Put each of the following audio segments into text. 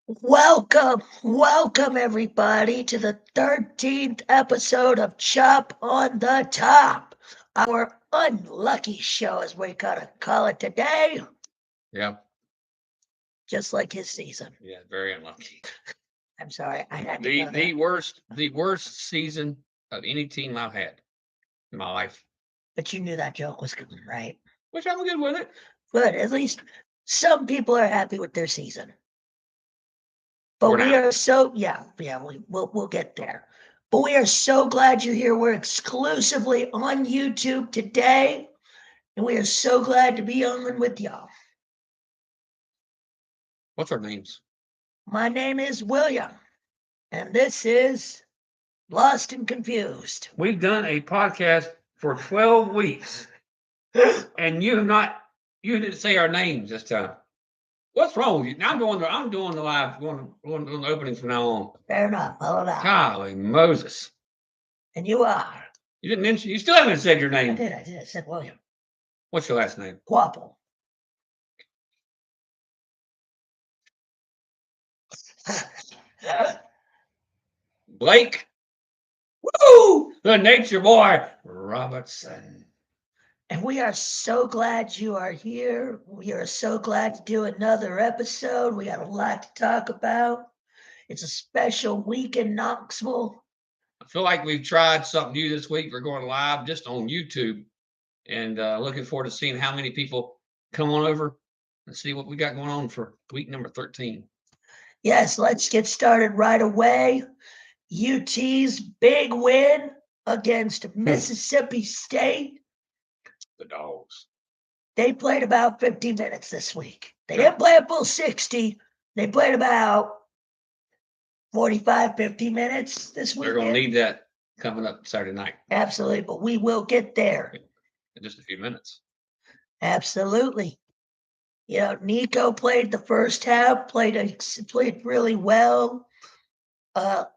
Welcome everybody to the 13th episode of Chop on the Top, our unlucky show, as we're gonna call it today, Yeah, just like his season. yeah, very unlucky. I'm sorry, I had to The go there. the worst season of any team I've had in my life. But you knew that joke was coming, right? Which I'm good with it. Good. At least some people are happy with their season. But For we now. are we'll get there. But we are so glad you're here. We're exclusively on YouTube today, and we are so glad to be on with y'all. What's our names? My name is William, and this is Lost and Confused. We've done a podcast for 12 weeks, and you didn't say our names this time. What's wrong with you? Now I'm doing the live, going the openings from now on. Fair enough. Hold on. Golly Moses. And you are. You didn't mention, you still haven't said your I name. did. I said William. What's your last name? Quapple. Blake. Woo! The nature boy, Robertson. And we are so glad you are here. We are so glad to do another episode. We got a lot to talk about. It's a special week in Knoxville. I feel like we've tried something new this week. We're going live just on YouTube, and looking forward to seeing how many people come on over and see what we got going on for week number 13. Yes, let's get started right away. UT's big win against Mississippi State. The Dogs. They played about 50 minutes this week. They didn't play a full 60. They played about 45, 50 minutes this week. They're going to need that coming up Saturday night Absolutely, but we will get there. in just a few minutes. Absolutely. You know, Nico played the first half, played really well,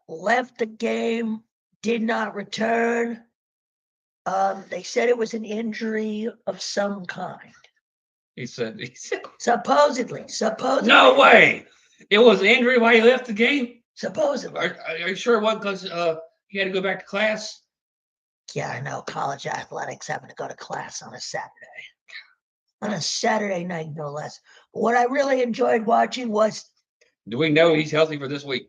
left the game, did not return. They said it was an injury of some kind. He said, Supposedly. no way. It was an injury while he left the game. Supposedly. Are you sure it wasn't because he had to go back to class? Yeah, I know. College athletics having to go to class on a Saturday. On a Saturday night, no less. But what I really enjoyed watching was. Do we know he's healthy for this week?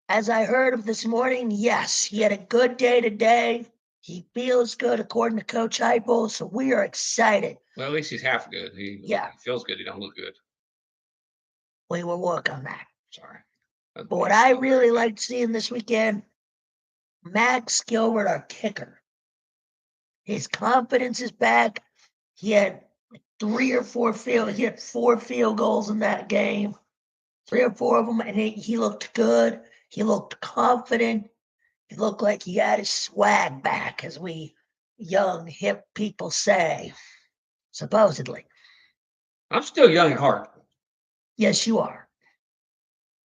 As I heard of this morning, yes. He had a good day today. He feels good, according to Coach Heupel, so we are excited. Well, at least he's half good. He feels good. He don't look good. We will work on that. Sorry. But what I really liked seeing this weekend, Max Gilbert, our kicker. His confidence is back. He had 3 or 4 field. He had 4 field goals in that game, 3 or 4 of them, and he looked good. He looked confident. He looked like he had his swag back, as we young hip people say. Supposedly. I'm still young at heart. Yes, you are.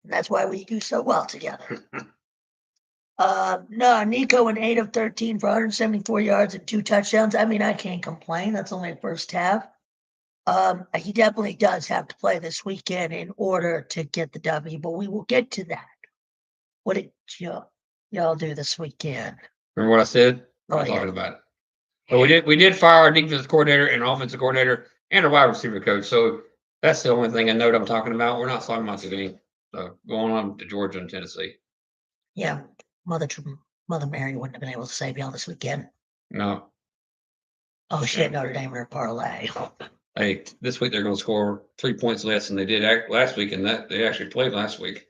And that's why we do so well together. No, Nico went 8 of 13 for 174 yards and 2 touchdowns. I mean, I can't complain. That's only the first half. He definitely does have to play this weekend in order to get the W, but we will get to that. What did y'all do this weekend? Remember what I said? We're talking about it. But we did fire our defensive coordinator and offensive coordinator and our wide receiver coach. So that's the only thing I know I'm talking about. We're not talking about the game. So going on to Georgia and Tennessee. Yeah, Mother Mary wouldn't have been able to save y'all this weekend. No. Oh shit, Notre Dame or parlay. Hey, this week they're going to score 3 points less than they did last week, and that they actually played last week.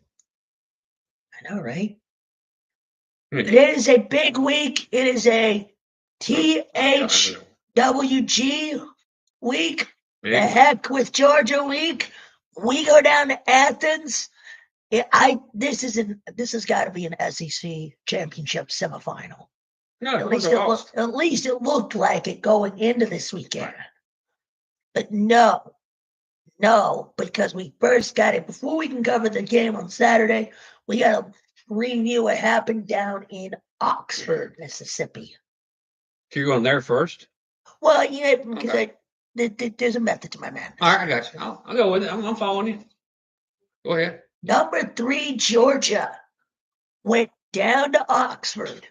I know, right? It is a big week. It is a THWG week. The heck with Georgia week. We go down to Athens. This has got to be an SEC championship semifinal. No, at least it looked like it going into this weekend. But no, because we first got it. Before we can cover the game on Saturday, we got to review what happened down in Oxford, Mississippi. So you're going there first? Well, yeah, because there's a method to my madness. All right, I got you. I'll go with it. I'm following you. Go ahead. Number 3, Georgia, went down to Oxford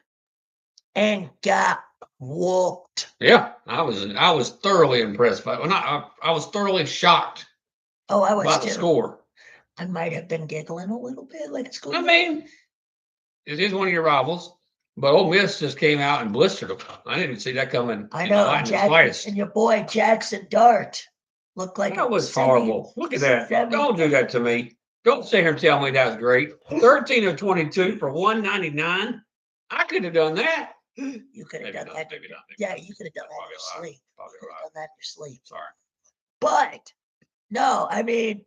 and got whooped. Yeah, I was thoroughly impressed by. Well, not, I was thoroughly shocked Oh, I by was the too. score. I might have been giggling a little bit like it's I going. mean, it is one of your rivals, but Ole Miss just came out and blistered them. I didn't even see that coming. I in the know, slightest. Jackson, and your boy Jackson Dart looked like That was horrible. Look at that. Don't do that to me. Don't sit here and tell me that was great. 13 of 22 for 199. I could have done that. You could have Maybe done not, that. maybe not, maybe Yeah, not. you could have done that in Probably your a lie. sleep. Probably You could a have lie. done that in your sleep. Sorry. But no, I mean,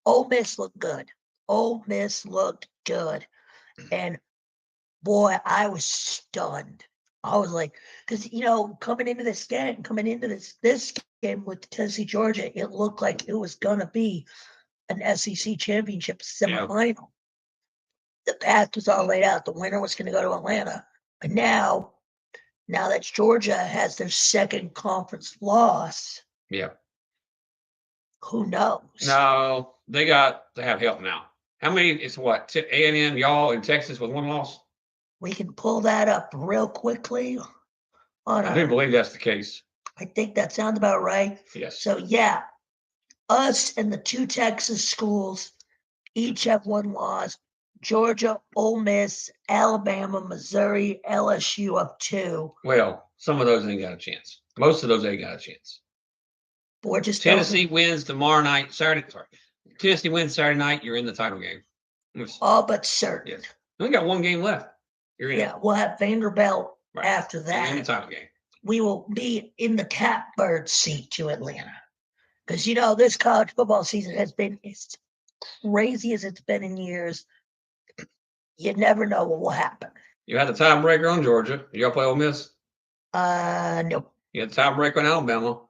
Ole Miss looked good. Ole Miss looked good. And boy, I was stunned. I was like, because coming into this game with Tennessee, Georgia, it looked like it was gonna be an SEC championship semifinal. The path was all laid out. The winner was going to go to Atlanta. But now that Georgia has their second conference loss, Yeah. who knows? No, they have help now. How many? It's what? A&M, y'all in Texas with one loss? We can pull that up real quickly. I do believe that's the case. I think that sounds about right. Yes. So yeah, us and the 2 Texas schools each have one loss. Georgia, Ole Miss, Alabama, Missouri, LSU up 2. Well, some of those ain't got a chance. Most of those ain't got a chance. We're just Tennessee wins tomorrow night, Saturday. Sorry. Tennessee wins Saturday night, you're in the title game. all but certain. Yes. We got one game left. You're in. Yeah, we'll have Vanderbilt Right. after You're in the that. title game. We will be in the catbird seat to Atlanta. Because this college football season has been as crazy as it's been in years. You never know what will happen. You had the tiebreaker on Georgia. Y'all play Ole Miss? Nope. You had the tiebreaker on Alabama.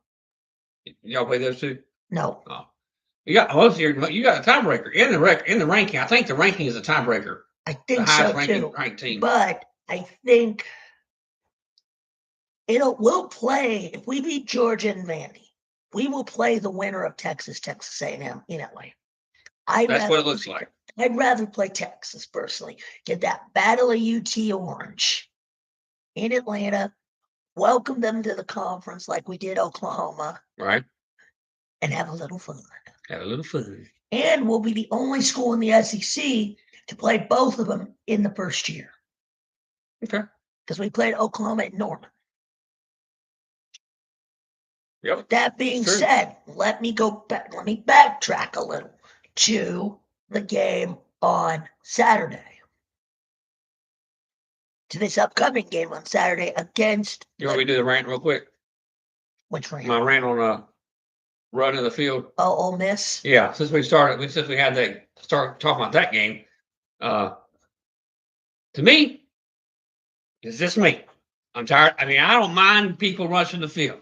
Y'all play those two? No. Oh. You got most of you got a tiebreaker in the ranking. I think the ranking is a tiebreaker. I think the highest so too. ranked team. But I think we'll play, if we beat Georgia and Vandy, we will play the winner of Texas A&M in LA. That's what it looks like. I'd rather play Texas personally. Get that battle of UT Orange in Atlanta, welcome them to the conference like we did Oklahoma. Right. And have a little fun. Have a little fun. And we'll be the only school in the SEC to play both of them in the first year. Okay. Because we played Oklahoma at Norman. Yep. With that being said, let me backtrack a little to the game on Saturday. To this upcoming game on Saturday against. You want me to do the rant real quick? Which rant? My rant on run in the field. Oh, Ole Miss? Yeah, since we had that start talking about that game, to me, it's just me. I'm tired. I mean, I don't mind people rushing the field.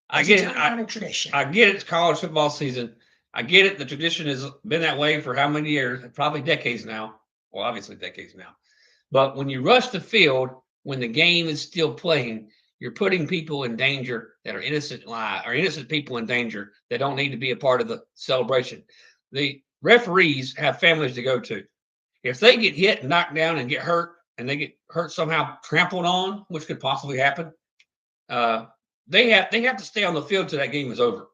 I get it. Not a tradition. I get it. It's college football season. I get it. The tradition has been that way for how many years? Probably decades now. Well, obviously decades now. But when you rush the field, when the game is still playing, you're putting people in danger that are innocent people in danger that don't need to be a part of the celebration. The referees have families to go to. If they get hit and knocked down and get hurt, and they get hurt somehow, trampled on, which could possibly happen, they have to stay on the field till that game is over.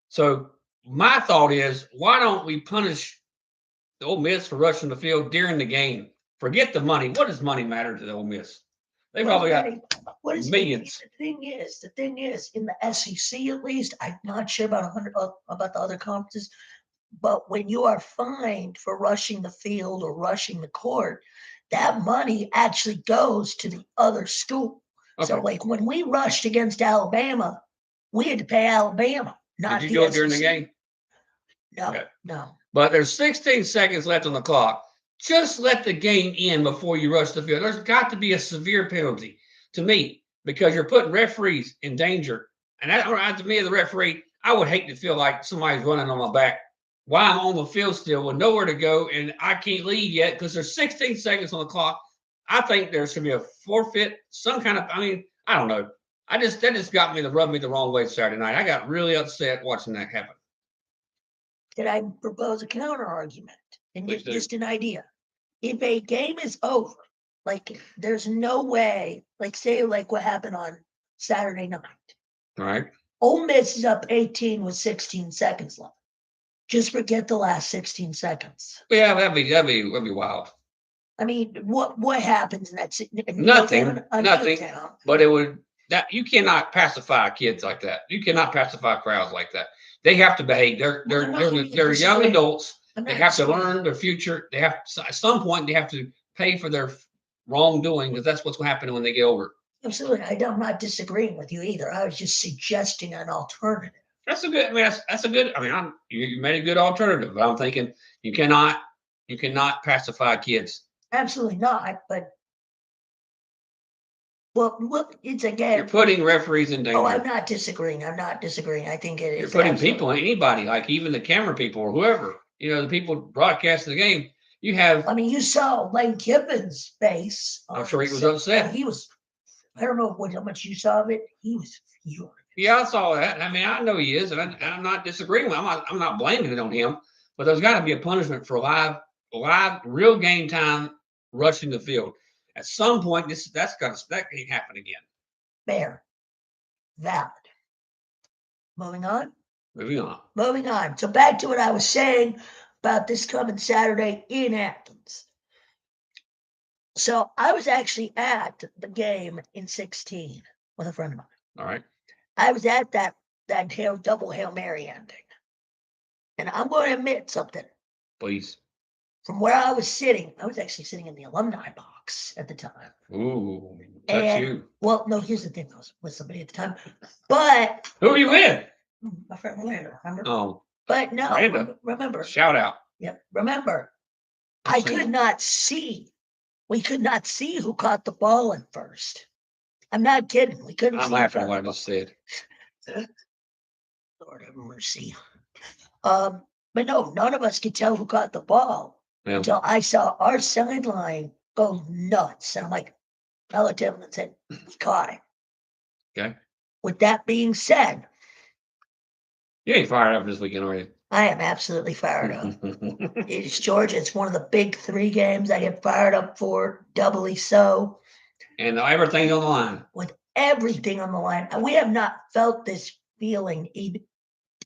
So my thought is, why don't we punish the Ole Miss for rushing the field during the game? Forget the money. What does money matter to the Ole Miss? They probably got millions. The thing is, in the SEC at least, I'm not sure about the other conferences, but when you are fined for rushing the field or rushing the court, that money actually goes to the other school. Okay. So, like when we rushed against Alabama, we had to pay Alabama. Not Did you do it during the game? No, okay. No. But there's 16 seconds left on the clock. Just let the game end before you rush the field. There's got to be a severe penalty to me because you're putting referees in danger. And that, to me, as a referee, I would hate to feel like somebody's running on my back while I'm on the field still with nowhere to go and I can't leave yet because there's 16 seconds on the clock. I think there should be a forfeit, some kind of, I don't know. That just got me to rub me the wrong way Saturday night. I got really upset watching that happen. Did I propose a counter argument? And Please do. just an idea. If a game is over, like there's no way, like say like what happened on Saturday night. All right. Ole Miss is up 18 with 16 seconds left. Just forget the last 16 seconds. Yeah, that'd be wild. I mean, what happens in that? Nothing. Nothing. But it would that you cannot pacify kids like that. You cannot pacify crowds like that. They have to behave. They're young adults. They have to learn their future. They have at some point they have to pay for their wrongdoing because that's what's going to happen when they get older. Absolutely, I'm not disagreeing with you either. I was just suggesting an alternative. That's a good. I mean, that's a good. I mean, you made a good alternative. But I'm thinking you cannot pacify kids. Absolutely not. But well, look, it's again. You're putting referees in danger. Oh, I'm not disagreeing. I think it is. You're putting people, anybody, like even the camera people or whoever. The people broadcasting the game. You have. I mean, you saw Lane Kiffin's face. I'm sure he was upset. He was. I don't know how much you saw of it. He was furious. Yeah, I saw that. I mean, I know he is, and I'm not disagreeing with him. I'm not blaming it on him, but there's got to be a punishment for live, real game time rushing the field. At some point, that can't happen again. Fair, valid. Moving on. Moving on. So back to what I was saying about this coming Saturday in Athens. So I was actually at the game in 16 with a friend of mine. All right. I was at that double Hail Mary ending. And I'm going to admit something. Please. From where I was sitting, I was actually sitting in the alumni box at the time. Ooh, touch you. Well, no, here's the thing. I was with somebody at the time. But who are you with? My friend Miranda. Remember? Oh. But no, Miranda. Remember. Shout out. Yep. Remember, I could not see. We could not see who caught the ball at first. I'm not kidding. We couldn't. I'm laughing at what I just said. Lord have mercy. But no, none of us could tell who caught the ball until I saw our sideline go nuts. And I'm like, I looked at him and said, we caught it. Okay. With that being said, you ain't fired up this weekend, are you? I am absolutely fired up. It's Georgia. It's one of the big 3 games I get fired up for, doubly so. And everything's on the line. With everything on the line. And we have not felt this feeling in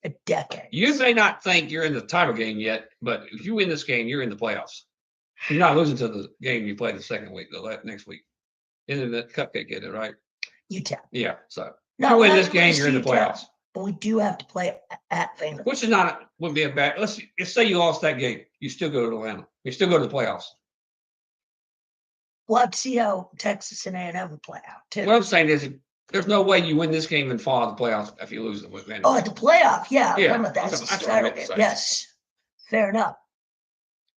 a decade. You may not think you're in the title game yet, but if you win this game, you're in the playoffs. You're not losing to the game you play the second week, next week. Isn't that Cupcake get it, right? UTEP. Yeah, so no, if you win this game, you're in the playoffs. But we do have to play at Vanderbilt. Which is wouldn't be a bad. Let's say you lost that game. You still go to Atlanta. You still go to the playoffs. We'll have to see how Texas and A&M play out, too. What I'm saying is, there's no way you win this game and fall out of the playoffs if you lose them with Vanderbilt. Oh, at the playoff, yeah. Yeah, That's what I meant to say. Yes, fair enough.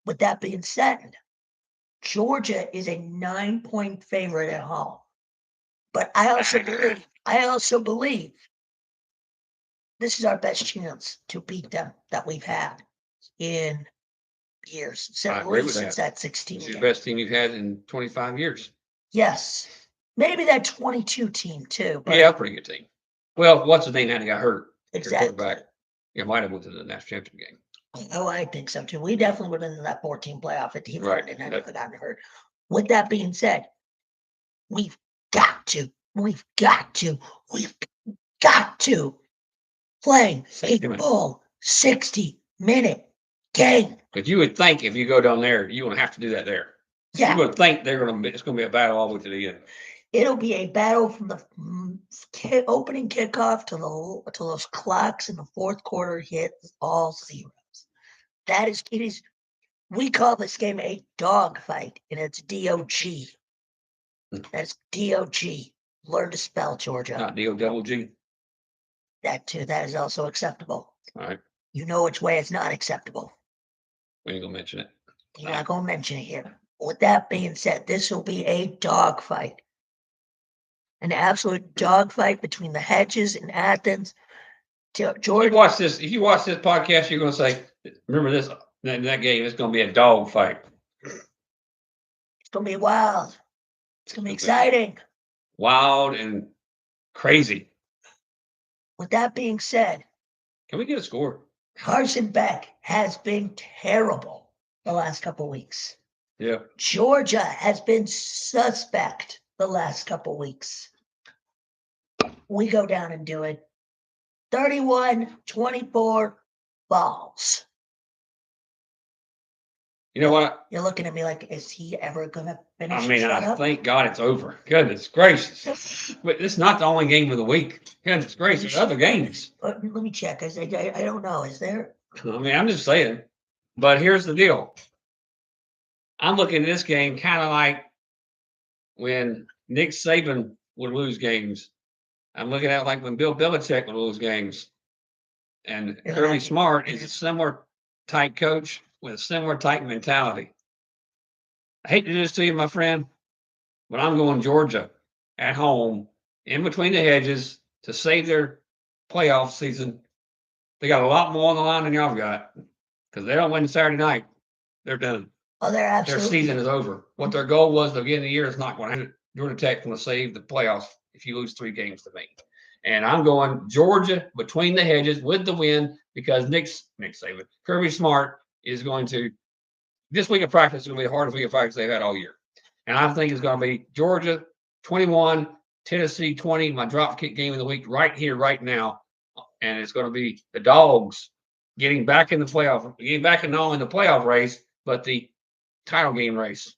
With that being said, Georgia is a 9-point favorite at home. But I also believe this is our best chance to beat them that we've had in years. Since that 16 This is the best team you've had in 25 years. Yes. Maybe that 22 team too. But yeah, pretty good team. Well, what's the name that got hurt? Exactly. Yeah, might have went to the national championship game. Oh, I think so too. We definitely would have been in that 14 playoff if he hadn't gotten hurt. With that being said, we've got to play a full 60-minute game. But you would think if you go down there, you won't have to do that there. Yeah. You would think it's going to be a battle all the way to the end. It'll be a battle from the opening kickoff to those clocks in the fourth quarter hit all zeros. It is. We call this game a dog fight, and it's DOG. That's DOG. Learn to spell, Georgia. Not D-O-double-G. That too. That is also acceptable. All right. You know which way it's not acceptable. We ain't gonna mention it. You're not gonna mention it here. With that being said, this will be a dog fight. An absolute dog fight between the Hedges and Athens. Georgia. If you watch this podcast, you're gonna say, remember this in that game, it's gonna be a dog fight. It's gonna be wild. It's gonna be exciting. Wild and crazy. With that being said, can we get a score? Carson Beck has been terrible the last couple weeks. Yeah. Georgia has been suspect the last couple weeks. We go down and do it. 31-24 balls. You know what? You're looking at me like, is he ever gonna finish? I mean, Shut up. thank God it's over. Goodness gracious. But it's not the only game of the week. Goodness gracious, there's other games. Let me check. I don't know. Is there? I mean, I'm just saying. But here's the deal. I'm looking at this game kind of like when Nick Saban would lose games. I'm looking at it like when Bill Belichick would lose games. And Yeah, Kirby I- Smart is a similar type coach with a similar type mentality. I hate to do this to you, my friend, but I'm going Georgia at home in between the hedges to save their playoff season. They got a lot more on the line than y'all got because they don't win Saturday night. They're done. Oh, they're Their absolutely. season is over. What their goal was at the beginning of the year is not going to happen. Georgia Tech going to save the playoffs if you lose 3 games to me. And I'm going Georgia between the hedges with the win because Nick Saban, Kirby Smart is going to. This week of practice is going to be the hardest week of practice they've had all year. And I think it's going to be Georgia 21, Tennessee 20, my drop kick game of the week right here, right now. And it's going to be the Dogs getting back in the playoff, getting back in not only the playoff race, but the title game race.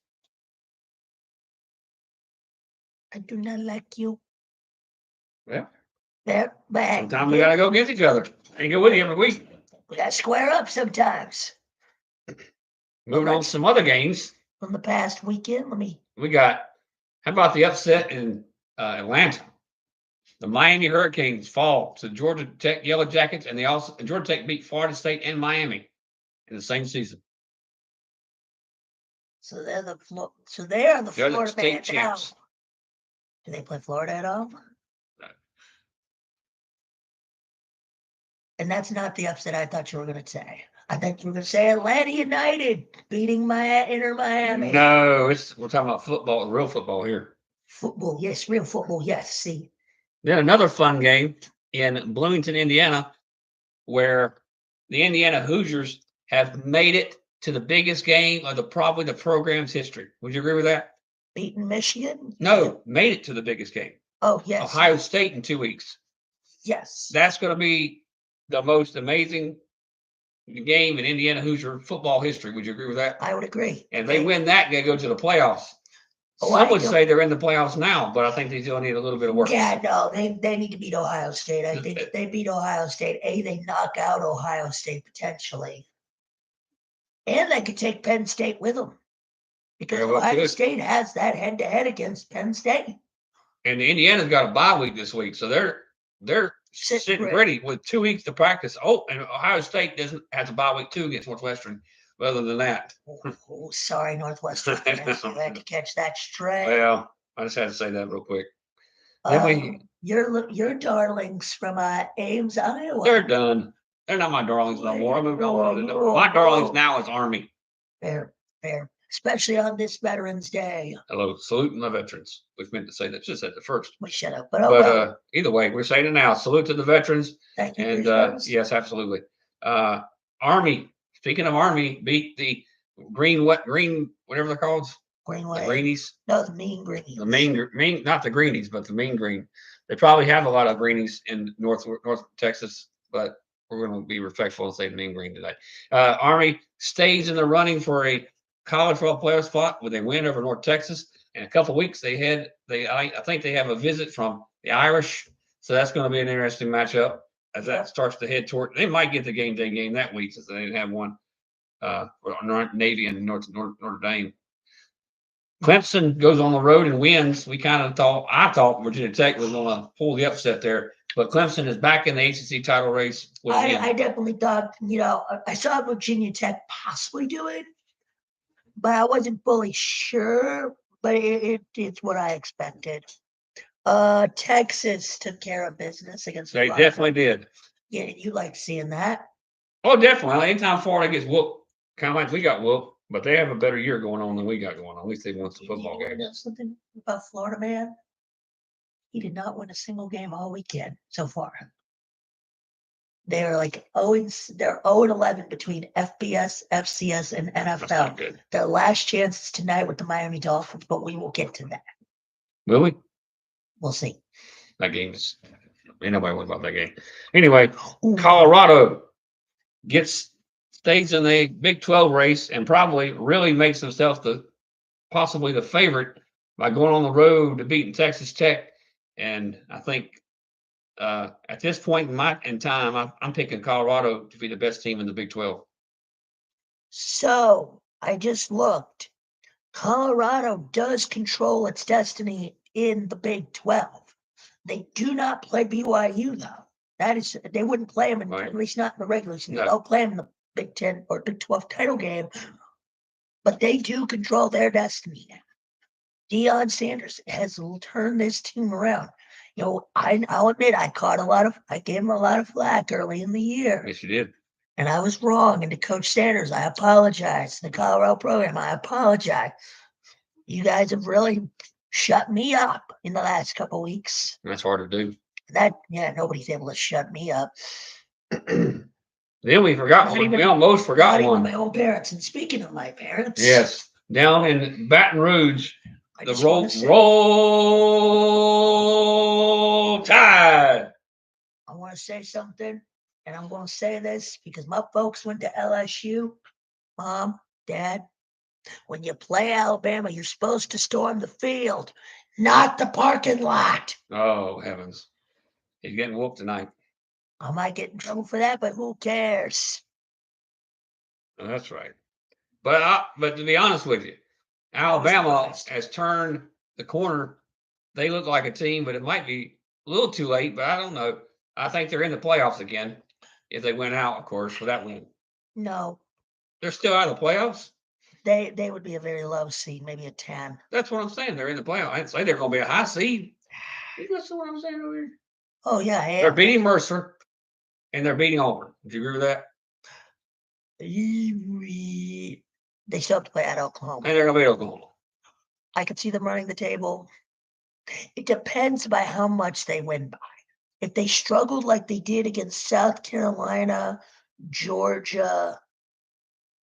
I do not like you. Yeah. There, but Sometimes we got to go against each other. I ain't go with you every week. we got to square up sometimes. Moving on to some other games. From the past weekend, We got, how about the upset in Atlanta? The Miami Hurricanes fall to Georgia Tech Yellow Jackets, and Georgia Tech beat Florida State and Miami in the same season. So they are the They're the Florida state man champs. now. Do they play Florida at all? No. And that's not the upset I thought you were going to say. I think you were going to say Atlanta United beating Inter Miami. No, we're talking about football, real football here. Football, yes, real football, yes. See, Then another fun game in Bloomington, Indiana, where the Indiana Hoosiers have made it to the biggest game of probably the program's history. Would you agree with that? beating Michigan? No, made it to the biggest game. Oh, yes. Ohio State in 2 weeks. Yes. That's going to be the most amazing game in Indiana Hoosier football history. Would you agree with that? I would agree. And they win that, they go to the playoffs. Some would say they're in the playoffs now, but I think they still need a little bit of work. Yeah, no, they need to beat Ohio State. I think if they beat Ohio State, they knock out Ohio State potentially. And they could take Penn State with them. Because Ohio State has that head-to-head against Penn State. And Indiana's got a bye week this week, so they're sitting ready with 2 weeks to practice. Oh, and Ohio State has a bye week too against Northwestern. But other than that, sorry, Northwestern fans, you had to catch that straight. Well, I just had to say that real quick. Then your darlings from Ames, Iowa. They're done. They're not my darlings no more. I moved on. My darlings now is Army. Fair. Especially on this Veterans Day. Hello, saluting the veterans. We meant to say that just at the first. We shut up. But either way, we're saying it now. Salute to the veterans. Thank you. And yes, absolutely. Army. Speaking of Army, beat the green, whatever they're called. Green the greenies. No, the mean greenies. The mean, not the greenies, but the mean green. They probably have a lot of greenies in North Texas, but we're going to be respectful and say the mean green today. Army stays in the running for a college football playoff spot with a win over North Texas. In a couple of weeks, I think they have a visit from the Irish, so that's going to be an interesting matchup as that starts to head toward. They might get the game day game that week since they didn't have one. Navy and Notre Dame. Clemson goes on the road and wins. I thought Virginia Tech was going to pull the upset there, but Clemson is back in the ACC title race. I definitely thought, I saw Virginia Tech possibly do it, but I wasn't fully sure. But it's what I expected. Texas took care of business against. They definitely did. Yeah, you like seeing that? Oh, definitely. Anytime Florida gets whooped, kind of like we got whooped. But they have a better year going on than we got going on. At least they won some football games. You know something about Florida, man? He did not win a single game all weekend so far. They're like 0 they're 0-11 between FBS, FCS, and That's NFL. not good. Their last chance is tonight with the Miami Dolphins, but we will get to that. Will we? We'll see. That game's ain't nobody worried about that game. Anyway, Ooh, Colorado stays in the Big 12 race and probably really makes themselves possibly the favorite by going on the road to beating Texas Tech. And I think at this point in time, I'm picking Colorado to be the best team in the Big 12. So I just looked. Colorado does control its destiny in the Big 12. They do not play BYU though. That is, they wouldn't play them, Right. at least not in the regular season. No. They'll play them in the Big 10 or Big 12 title game, but they do control their destiny now. Deion Sanders has turned this team around. You know, I'll admit I gave him a lot of flack early in the year. Yes, you did. And I was wrong. And to Coach Sanders, I apologize. The Colorado program, I apologize. You guys have really shut me up in the last couple of weeks. That's hard to do. Nobody's able to shut me up. Then we forgot Not one. even- We almost forgot Not even one. my own parents. And speaking of my parents, Yes, down in Baton Rouge, I the just wanna say- roll Tide. I want to say something, and I'm going to say this because my folks went to LSU. Mom, Dad, when you play Alabama, you're supposed to storm the field, not the parking lot. Oh heavens, he's getting whooped tonight. I might get in trouble for that, but who cares? Oh, that's right. But to be honest with you, Alabama has turned the corner. They look like a team, but it might be a little too late. But I don't know. I think they're in the playoffs again if they win out, of course, for that win. No, They're still out of the playoffs. they would be a very low seed, maybe a 10. That's what I'm saying. They're in the playoffs. I didn't say they're going to be a high seed. You listen to what I'm saying over here? Oh, yeah, I They're am. beating Mercer and they're beating Auburn. Do you agree with that? They still have to play at Oklahoma. And they're going to beat Oklahoma. I could see them running the table. It depends by how much they win by. If they struggled like they did against South Carolina, Georgia,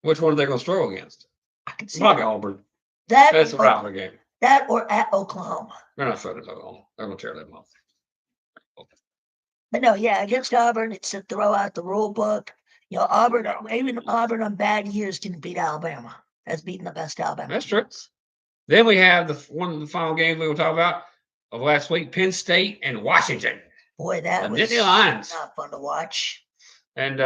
Which one are they going to struggle against? I could see Probably Auburn. that. That's a rivalry game. That or at Oklahoma. They're not struggling at Oklahoma. They're going to tear them off. But no, yeah, against Auburn, it's to throw out the rule book. You know, Auburn, even Auburn on bad years can beat Alabama. Has beaten the best Alabama. That's true. Then we have one of the final games we will talk about of last week: Penn State and Washington. Boy, that The was Nittany Lions. not fun to watch. And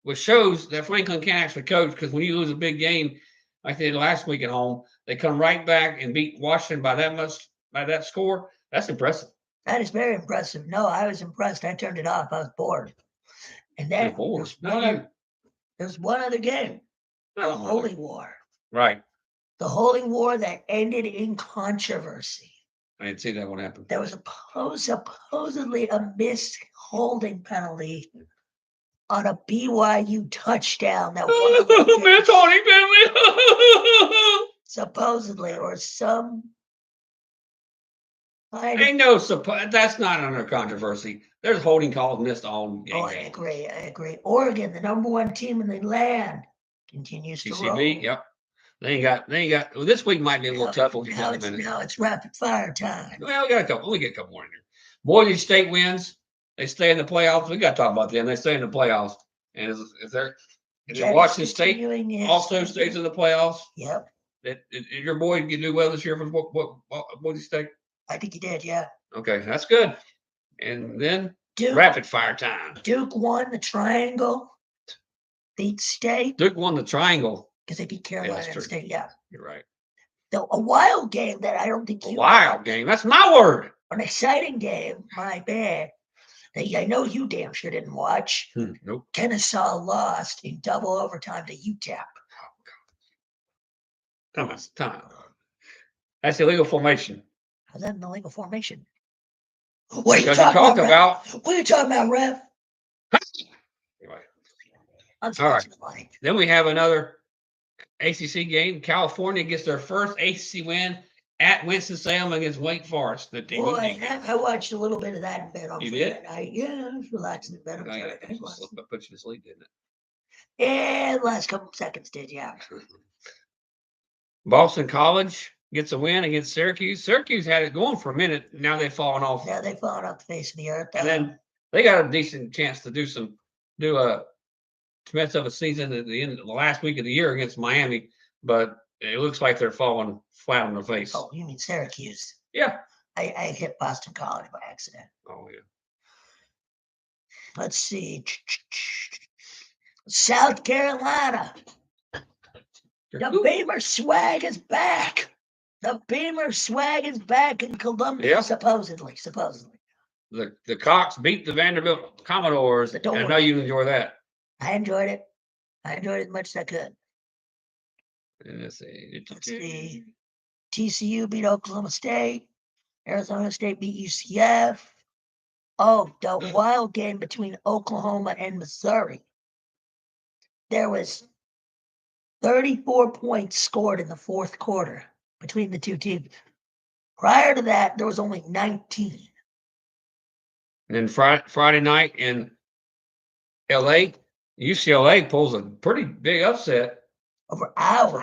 which shows that Franklin can't actually coach, because when you lose a big game like they did last week at home, they come right back and beat Washington by that score. That's impressive. That is very impressive. No, I was impressed. I turned it off. I was bored. And then there's one other game. The Holy War. Right. The Holy War that ended in controversy. I didn't see that one happen. There was supposedly a missed holding penalty on a BYU touchdown that supposedly, or some Ain't no that's not under controversy. There's holding calls missed all game. Oh, I agree. Oregon, the number one team in the land, continues to roll. TCB, yep. They ain't got. Well, this week might be a little tough. Now it's rapid fire time. Well, we get a couple more in here. Boise State wins. They stay in the playoffs. We got to talk about them. They stay in the playoffs. And is Washington State also stays in the playoffs? Yep. Did your boy do well this year for Boise State? I think he did, yeah. Okay, that's good. And then Duke, rapid fire time. Duke won the triangle, beat State. Duke won the triangle. Because they beat Carolina State, yeah. You're right. So a wild game that I don't think you. A wild game. That's my word. An exciting game, my bad. I know you damn sure didn't watch. Nope. Kennesaw lost in double overtime to UTEP. Come on. That's illegal formation. How's that an illegal formation? What are you talking about? What are you talking about, Rev? Anyway. All right. Then we have another ACC game. California gets their first ACC win at Winston-Salem against Wake Forest. The team. Boy, I watched a little bit of that in bed on You Friday did? night. Yeah, I was relaxing in bed on Oh, yeah, Friday night. I put you to sleep, didn't it? Yeah, the last couple seconds did, yeah. Boston College gets a win against Syracuse. Syracuse had it going for a minute. Now they've fallen off. Now they've fallen off the face of the earth. And then they got a decent chance to do a mess of a season at the end of the last week of the year against Miami, but it looks like they're falling flat on their face. Oh, you mean Syracuse? Yeah. I hit Boston College by accident. Oh yeah. Let's see. South Carolina. The Beamer swag is back. The Beamer swag is back in Columbia, Yeah. supposedly. The Cox beat the Vanderbilt Commodores. The And I know Doors. you enjoy that. I enjoyed it. I enjoyed it as much as I could. And let's see. Let's see. TCU beat Oklahoma State. Arizona State beat UCF. Oh, the wild game between Oklahoma and Missouri. There was 34 points scored in the fourth quarter between the two teams. Prior to that, there was only 19. And then Friday night in LA, UCLA pulls a pretty big upset Over hours.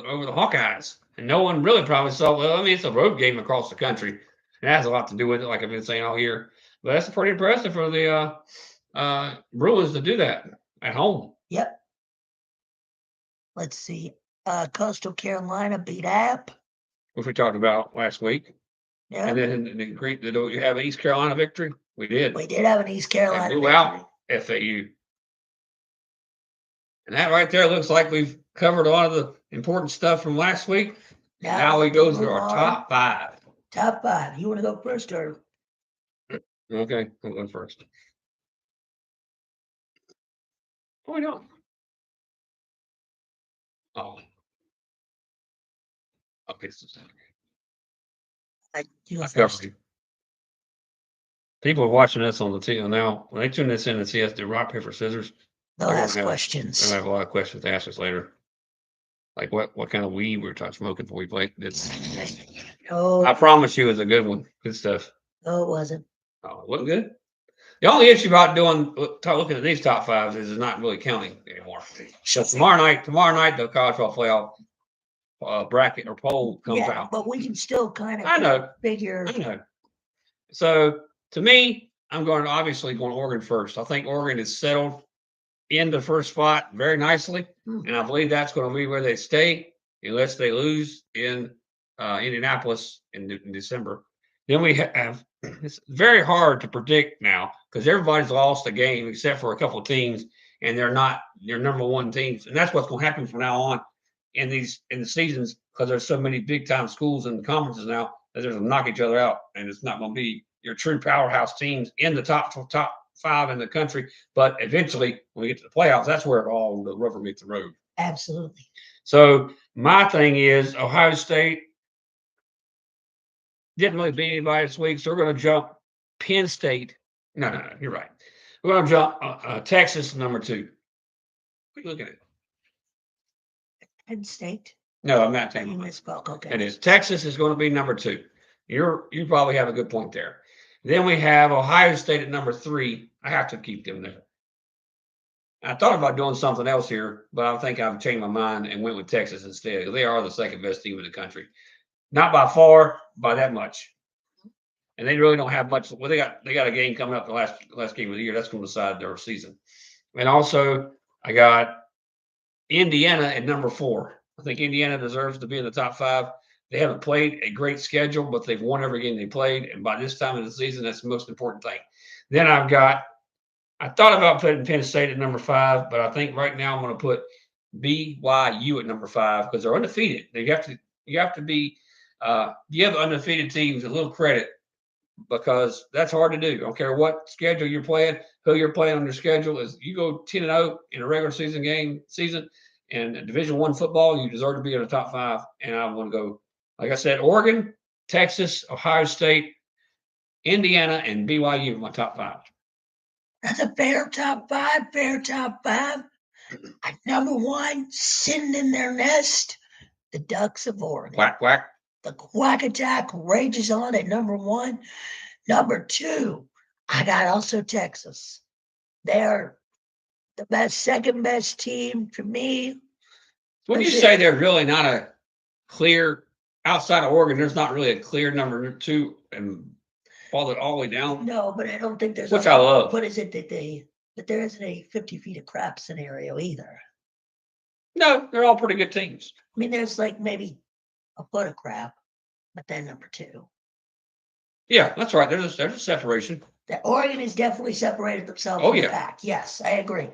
over the Hawkeyes. And no one really probably saw. Well, I mean, it's a road game across the country. It has a lot to do with it, like I've been saying all year. But that's pretty impressive for the Bruins to do that at home. Yep. Let's see. Coastal Carolina beat App. Which we talked about last week. Yeah. And then do you have an East Carolina victory? We did. We did have an East Carolina They blew victory. out FAU. And that right there looks like we've covered a lot of the important stuff from last week. Now we go to our top five. Top five. You want to go first or? Okay, I'll go first. Oh, we don't. Oh. Okay, so You go I first. covered you. People are watching this on the TV now. When they tune this in and see us do rock, paper, scissors, They'll They're ask gonna have- questions. they'll have a lot of questions to ask us later. Like what kind of weed we were talking smoking before we played this. No, I promise you, it's a good one. Good stuff. no, it wasn't. Oh, it wasn't good. The only issue about looking at these top fives is it's not really counting anymore. So tomorrow night, the college football playoff bracket or poll comes Yeah, out. but we can still kind of I know. figure. I know. So to me, I'm obviously going Oregon first. I think Oregon is settled in the first spot very nicely, and I believe that's going to be where they stay unless they lose in Indianapolis in December. Then we have it's very hard to predict now because everybody's lost a game except for a couple of teams, and they're not your number one teams, and that's what's going to happen from now on in the seasons because there's so many big time schools and conferences now that they're going to knock each other out, and it's not going to be your true powerhouse teams in the top five in the country. But eventually, when we get to the playoffs, that's where all the rubber meets the road. Absolutely. So my thing is Ohio State didn't really beat anybody this week, so we're going to jump Penn State. No, you're right. We're going to jump Texas number 2. What are you looking at? Penn State. No, I'm not You saying misspoke. Okay. it is. Texas is going to be number 2. You probably have a good point there. Then we have Ohio State at number 3. I have to keep them there. I thought about doing something else here, but I think I've changed my mind and went with Texas instead. They are the second best team in the country. Not by far, by that much. And they really don't have much. Well, they got a game coming up, the last game of the year. That's going to decide their season. And also, I got Indiana at number 4. I think Indiana deserves to be in the top 5. They haven't played a great schedule, but they've won every game they played. And by this time of the season, that's the most important thing. Then I thought about putting Penn State at number 5, but I think right now I'm going to put BYU at number 5 because they're undefeated. You have to be give undefeated teams a little credit because that's hard to do. I don't care what schedule you're playing, who you're playing on your schedule. Is you go 10-0 in a regular season and Division I football, you deserve to be in the top 5. And I'm going to go, like I said, Oregon, Texas, Ohio State, Indiana, and BYU my top 5. That's a fair top 5. At number 1, sitting in their nest, the Ducks of Oregon. Quack, quack. The Quack Attack rages on at number 1. Number 2, I got also Texas. They're the second best team to me. When you That's say it. there's really not a clear outside of Oregon, there's not really a clear number 2 and fall it all the way down. No, but I don't think there's. Which I love. What is it that there isn't a 50 feet of crap scenario either? No, they're all pretty good teams. I mean, there's like maybe a foot of crap, but then number 2. Yeah, that's right. There's a separation. That Oregon has definitely separated themselves Oh, from the yeah. pack. Yes, I agree.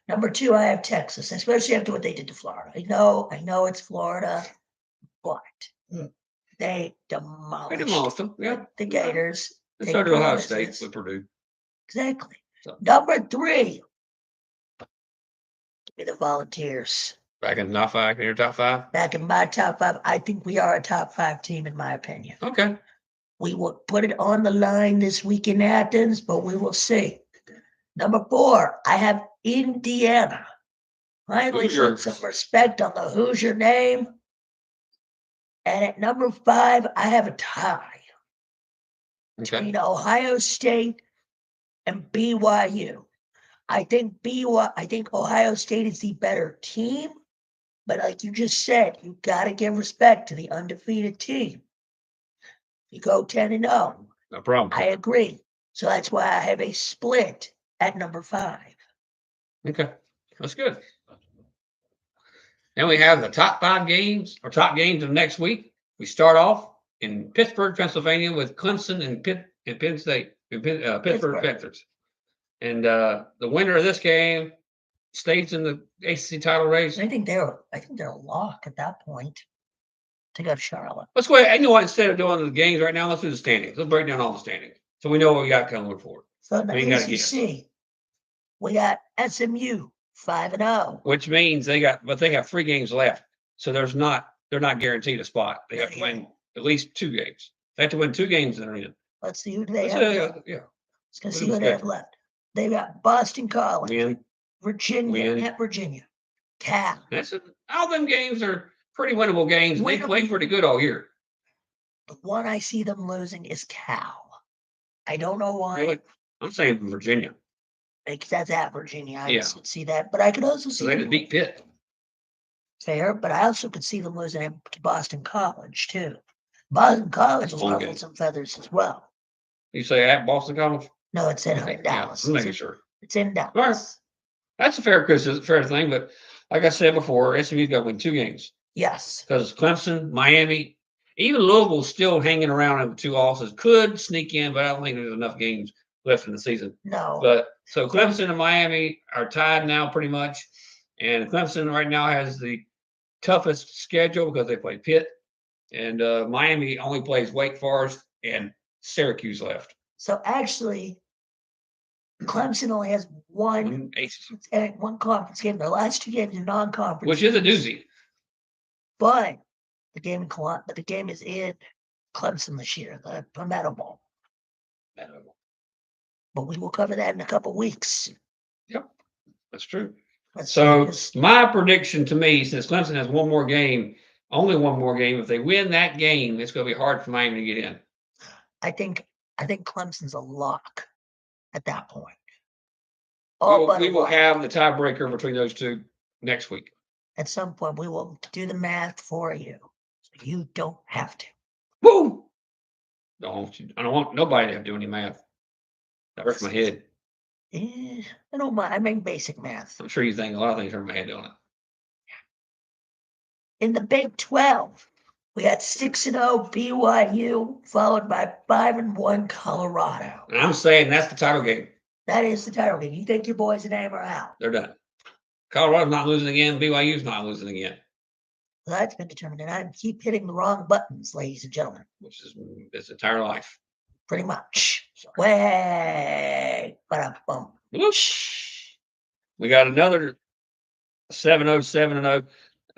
Number 2, I have Texas, especially after what they did to Florida. I know it's Florida, but they They demolished demolished them. Yeah. the Gators. And They so did Ohio promised State us. with Purdue. Exactly. So. Number 3, give me the Volunteers. Back in top 5, in your top 5. Back in my top 5, I think we are a top 5 team in my opinion. Okay. We will put it on the line this week in Athens, but we will see. Number 4, I have Indiana. Finally, Hoosier. put some respect on the Hoosier name. And at number 5, I have a tie Okay. between Ohio State and BYU. I think Ohio State is the better team, but like you just said, you got to give respect to the undefeated team. You go 10-0. No problem. I agree. So that's why I have a split at number 5. Okay. That's good. Then we have the top 5 games or top games of next week. We start off in Pittsburgh, Pennsylvania with Clemson and Penn State, Pittsburgh Panthers. And the winner of this game stays in the ACC title race. I think they're a lock at that point to go to Charlotte. Let's go ahead. You know what? Instead of doing the games right now, let's do the standings. Let's break down all the standings so we know what we got coming forward. So in the We gotta ACC, we got SMU 5-0. Which means they got 3 games left. So they're not guaranteed a spot. They have to win at least 2 games. They have to win 2 games that are in. Let's see who they Let's have say, left. yeah. Let's go Look see at who the they have schedule. left. They got Boston College, Win. Virginia, Win. at Virginia, Cal. All them games are pretty winnable games. They play pretty good all year. The one I see them losing is Cal. I don't know why. Really? I'm saying Virginia. Because that's at Virginia. I Yeah. could see that. But I could also So see they them just beat Pitt. fair, but I also could see them losing to Boston College too. Boston College That's will one game. ruffle some feathers as well. You say at Boston College? No, it's in Okay, Dallas. I'm making sure. It's in Dallas. right. That's a fair thing. But like I said before, SMU's got to win 2 games Yes. because Clemson, Miami, even Louisville's still hanging around with 2 losses. Could sneak in, but I don't think there's enough games left in the season. No. But so Clemson and Miami are tied now pretty much. And Clemson right now has the toughest schedule because they play Pitt. And Miami only plays Wake Forest and Syracuse left. So actually, Clemson only has one conference game. Their last 2 games are non-conference, Which is a doozy. But the game is in Clemson this year, the Palmetto Bowl. But we will cover that in a couple weeks. Yep, that's true. Let's So see, my prediction to me, since Clemson has one more game, only one more game, if they win that game, it's going to be hard for Miami to get in. I think Clemson's a lock at that point. We will have the tiebreaker between those 2 next week. At some point, we will do the math for you, so you don't have to. Woo! I don't want nobody to have to do any math. That hurts my head. I don't mind. I make basic math. I'm sure you think a lot of things hurt my head doing it. In the Big 12, we got 6-0 BYU, followed by 5-1 Colorado. And I'm saying that's the title game. That is the title game. You think your boys and them are out? They're done. Colorado's not losing again. BYU's not losing again. Well, that's been determined, and I keep hitting the wrong buttons, ladies and gentlemen. Which is its entire life. Pretty much. Way, ba-da-bum. Whoosh. We got another 7-0, 7-0.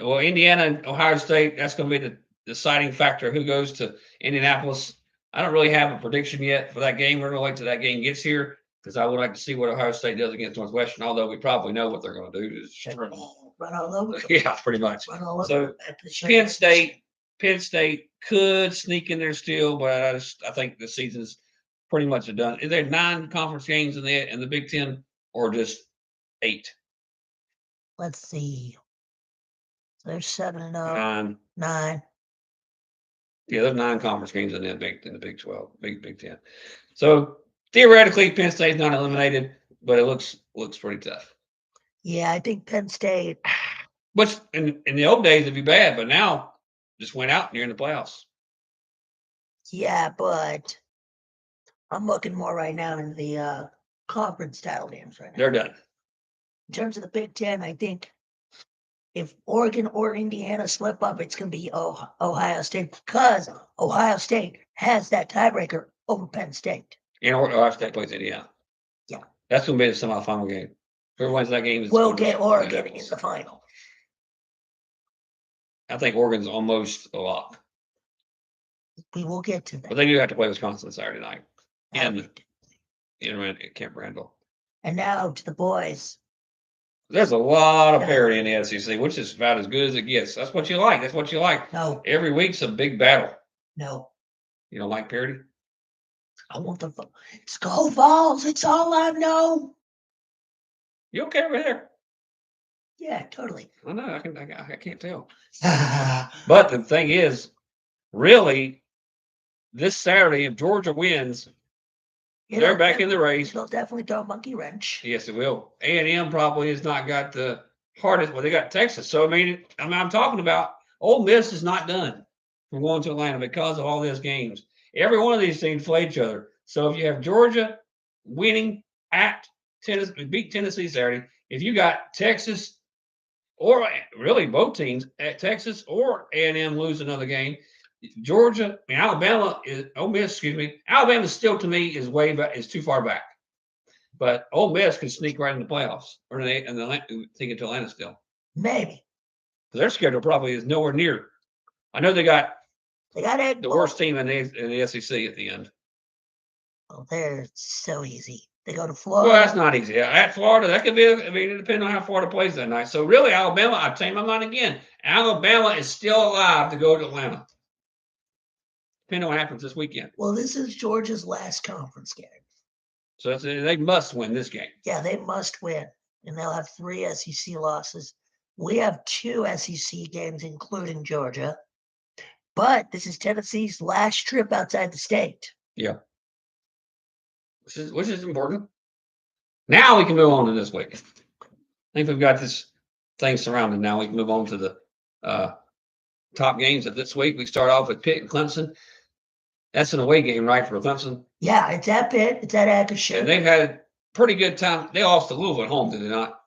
Well, Indiana and Ohio State, that's going to be the deciding factor who goes to Indianapolis. I don't really have a prediction yet for that game. We're going to wait till that game gets here because I would like to see what Ohio State does against Northwestern, although we probably know what they're going to do. Run all over. Yeah, pretty much. Run all over So at the Penn State could sneak in there still, but I think the season's pretty much done. Is there 9 conference games in the Big Ten or just 8? Let's see. So there's 7-0, 9. 9. Yeah, there's 9 conference games in the Big 12, Big Ten. So theoretically, Penn State's not eliminated, but it looks pretty tough. Yeah, I think Penn State. Which in the old days it'd be bad, but now just went out and you're in the playoffs. Yeah, but I'm looking more right now in the conference title games right now. They're done. In terms of the Big Ten, I think if Oregon or Indiana slip up, it's going to be Ohio State because Ohio State has that tiebreaker over Penn State. And Ohio State plays Indiana. Yeah. That's going to be the semifinal game. Whoever wins that game is We'll get Oregon in the final. I think Oregon's almost a lock. We will get to that. But they do have to play Wisconsin Saturday night And in Camp Randall. And now to the boys. There's a lot of parity in the SEC, which is about as good as it gets. That's what you like. That's what you like. No, Every week's a big battle. no. You don't like parity? I want the Skull Falls. It's all I know. You okay over there? Yeah, totally. I know. I can't tell. But the thing is, really, this Saturday, if Georgia wins, they're back in the race. They'll definitely throw a monkey wrench. Yes, it will. A&M probably has not got the hardest. Well, they got Texas. So, I mean, I'm talking about Ole Miss is not done from going to Atlanta because of all these games. Every one of these teams play each other. So, if you have Georgia winning at Tennessee, beat Tennessee Saturday, if you got Texas or really both teams at Texas or A&M lose another game, Georgia, I mean, Alabama is Ole Miss. Excuse me, Alabama still to me is way back, is too far back. But Ole Miss could sneak right in the playoffs, or they and take it to Atlanta still. Maybe Their schedule probably is nowhere near. I know they got Egg the Bowl. worst team in the SEC at the end. Oh, they're so easy. They go to Florida. Well, that's not easy. At Florida, that could be. I mean, it depends on how Florida plays that night. So really, Alabama. I've changed my mind again. Alabama is still alive to go to Atlanta. Depending on what happens this weekend. Well, this is Georgia's last conference game. So they must win this game. Yeah, they must win. And they'll have 3 SEC losses. We have 2 SEC games, including Georgia. But this is Tennessee's last trip outside the state. Yeah. Which is important. Now we can move on to this week. I think we've got this thing surrounded. Now we can move on to the top games of this week. We start off with Pitt and Clemson. That's an away game, right, for Clemson? Yeah, it's at Pitt. It's at Acrisure. And they've had a pretty good time. They lost to Louisville at home, did they not?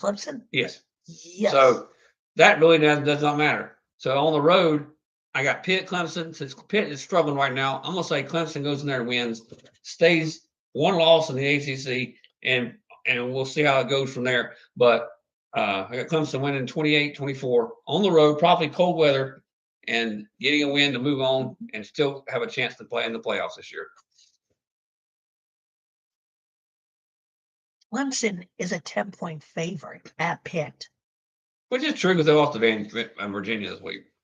Clemson? Yes. Yes. So that really does not matter. So on the road, I got Pitt, Clemson. Since Pitt is struggling right now, I'm going to say Clemson goes in there and wins, stays one loss in the ACC, and we'll see how it goes from there. But I got Clemson winning 28-24 on the road, probably cold weather, and getting a win to move on and still have a chance to play in the playoffs this year. Clemson is a 10-point favorite at Pitt. Which is true because they lost to Virginia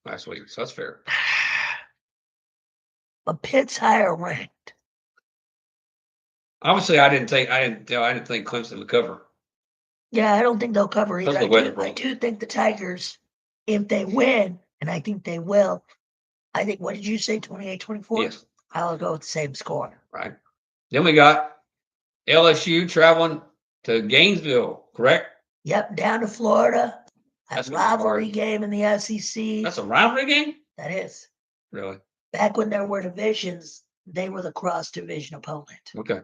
last week. So that's fair. But Pitt's higher ranked. Obviously, I didn't think Clemson would cover. Yeah, I don't think they'll cover either. I do think the Tigers, if they win, and I think they will, I think, what did you say, 28-24? Yes. I'll go with the same score. Right. Then we got LSU traveling to Gainesville, correct? Yep, down to Florida. That's A gonna be rivalry hard. game in the SEC. That's a rivalry game? That is. Really? Back when there were divisions, they were the cross-division opponent. Okay.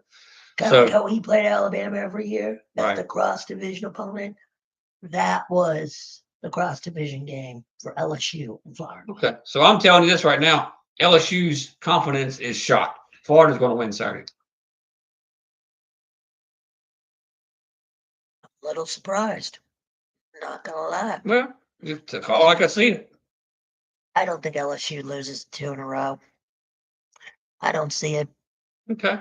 Kind So- of like how we played Alabama every year. That's Right. the cross-division opponent. That was the cross-division game for LSU in Florida. Okay. So I'm telling you this right now. LSU's confidence is shot. Florida's going to win Saturday. A little surprised. Not gonna lie. Well, it's a call like I see it. I don't think LSU loses 2 in a row. I don't see it. Okay.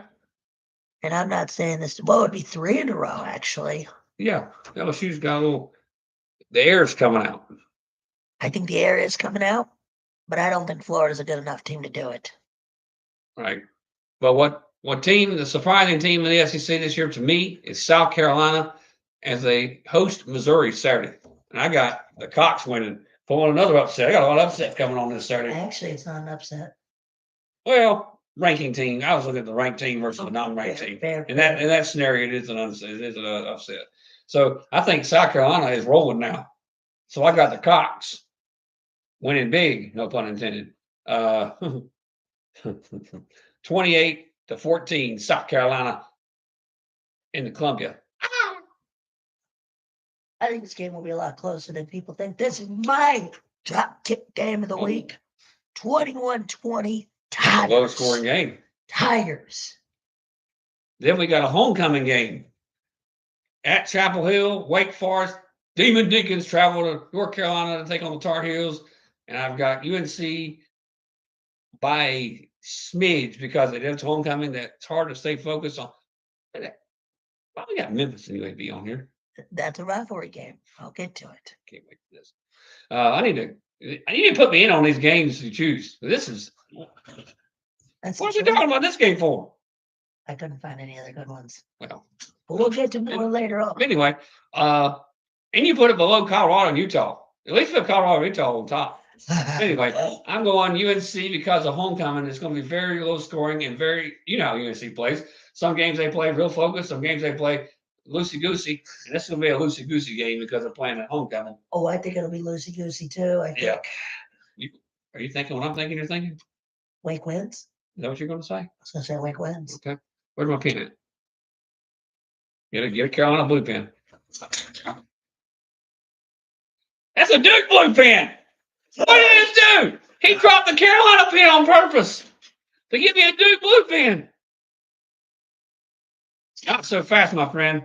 And I'm not saying this. Well, it'd be 3 in a row, actually. Yeah. LSU's got a little, the air's coming out. I think the air is coming out. but I don't think Florida's a good enough team to do it. Right. But what team, the surprising team in the SEC this year to me is South Carolina as they host Missouri Saturday. And I got the Cox winning, pulling another upset. I got a lot of upsets coming on this Saturday. Actually, it's not an upset. Well, ranking team. I was looking at the ranked team versus the non-ranked team. In that scenario, it is an upset. So I think South Carolina is rolling now. So I got the Cox winning big, no pun intended. 28-14, South Carolina in the Columbia. I think this game will be a lot closer than people think. This is my drop kick game of the week. 21-20 Tigers. Low scoring game. Tigers. Then we got a homecoming game at Chapel Hill, Wake Forest. Demon Deacons travel to North Carolina to take on the Tar Heels. And I've got UNC by a smidge because it's homecoming that it's hard to stay focused on. Well, we got Memphis and UAB on here. That's a rivalry game. I'll get to it. Can't wait for this. I need to put me in on these games to choose. This is what are we talking about this game for? I couldn't find any other good ones. Well, but we'll get to more later on. Anyway, and you put it below Colorado and Utah. At least put Colorado and Utah on top. Anyway, I'm going UNC because of homecoming. It's going to be very low scoring and very, how UNC plays. Some games they play real focused. Some games they play loosey-goosey. And this is going to be a loosey-goosey game because they're playing at homecoming. Oh, I think it'll be loosey-goosey too. I think. Yeah. Are you thinking what I'm thinking you're thinking? Wake wins. Is that what you're going to say? I was going to say Wake wins. Okay. Where's my pen at? Get a Carolina blue pen. That's a Duke blue pen. What did this do? He dropped the Carolina pen on purpose to give me a Duke blue pen. Not so fast, my friend.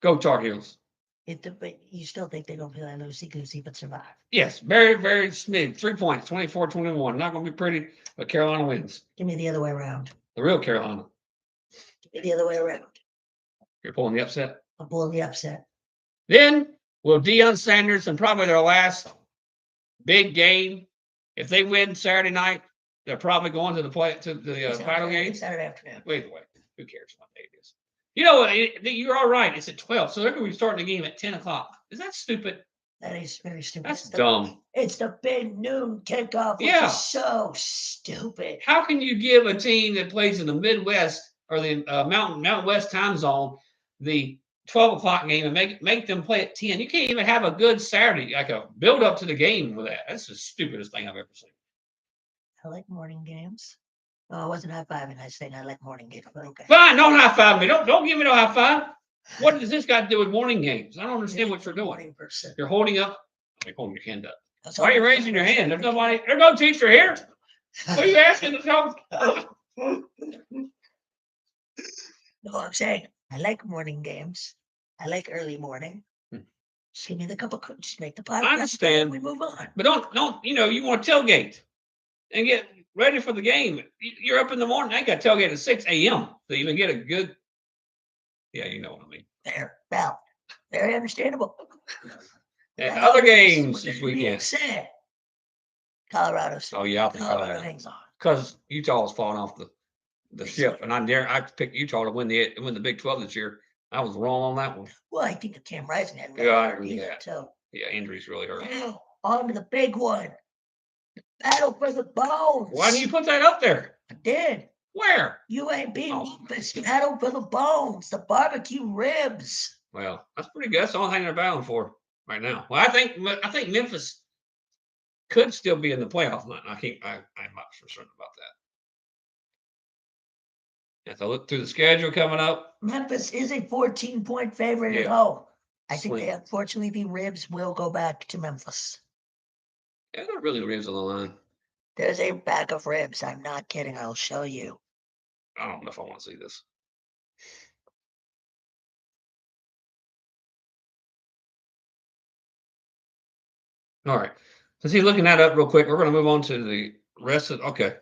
Go Tar Heels. You still think they're going to play loosey-goosey but survive? Yes, very, very smidge. 3 points, 24-21. Not going to be pretty, but Carolina wins. Give me the other way around. The real Carolina. Give me the other way around. You're pulling the upset? I'm pulling the upset. Then will Deion Sanders and probably their last big game. If they win Saturday night, they're probably going to the final game. Saturday afternoon. Wait, who cares what day it is? You're all right. It's at 12, so they're going to be starting the game at 10 o'clock. Is that stupid? That is very stupid. That's dumb. It's the big noon kickoff, which is so stupid. How can you give a team that plays in the Midwest or the Mountain West time zone the 12 o'clock game and make them play at 10? You can't even have a good Saturday, like a build up to the game with that. That's the stupidest thing I've ever seen. I like morning games. Oh, I wasn't high-fiving. I was saying I like morning games, but okay. Fine, don't high-five me. Don't give me no high-five. What does this got to do with morning games? I don't understand what you're doing. You're holding up. You're holding your hand up. Why are you raising your hand? There's no teacher here. What are you asking to talk? No, I'm saying I like morning games. I like early morning. Just give me the cup of coffee. Just make the podcast. I understand. We move on. But don't. You want to tailgate and get ready for the game. You're up in the morning. I got tailgate at 6 a.m. to even get a good. Yeah, you know what I mean. Fair, well, very understandable. And other games this weekend. Colorado. Oh yeah, Colorado hangs on because Utah has fallen off the ship, and I picked Utah to win the Big 12 this year. I was wrong on that one. Well, I think Cam Rising had. Yeah, I agree with that. So. Yeah, injuries really hurt. Now, on to the big one. The battle for the bones. Why didn't you put that up there? I did. Where? UAB Memphis battle for the bones, the barbecue ribs. Well, that's pretty good. That's the only thing they're battling for right now. Well, I think Memphis could still be in the playoff line. I'm not so certain about that. As I look through the schedule coming up, Memphis is a 14-point favorite at home. I think unfortunately the ribs will go back to Memphis. Yeah, they're really ribs on the line. There's a bag of ribs. I'm not kidding. I'll show you. I don't know if I want to see this. All right. Since he's looking that up real quick, we're going to move on to the rest of. Okay,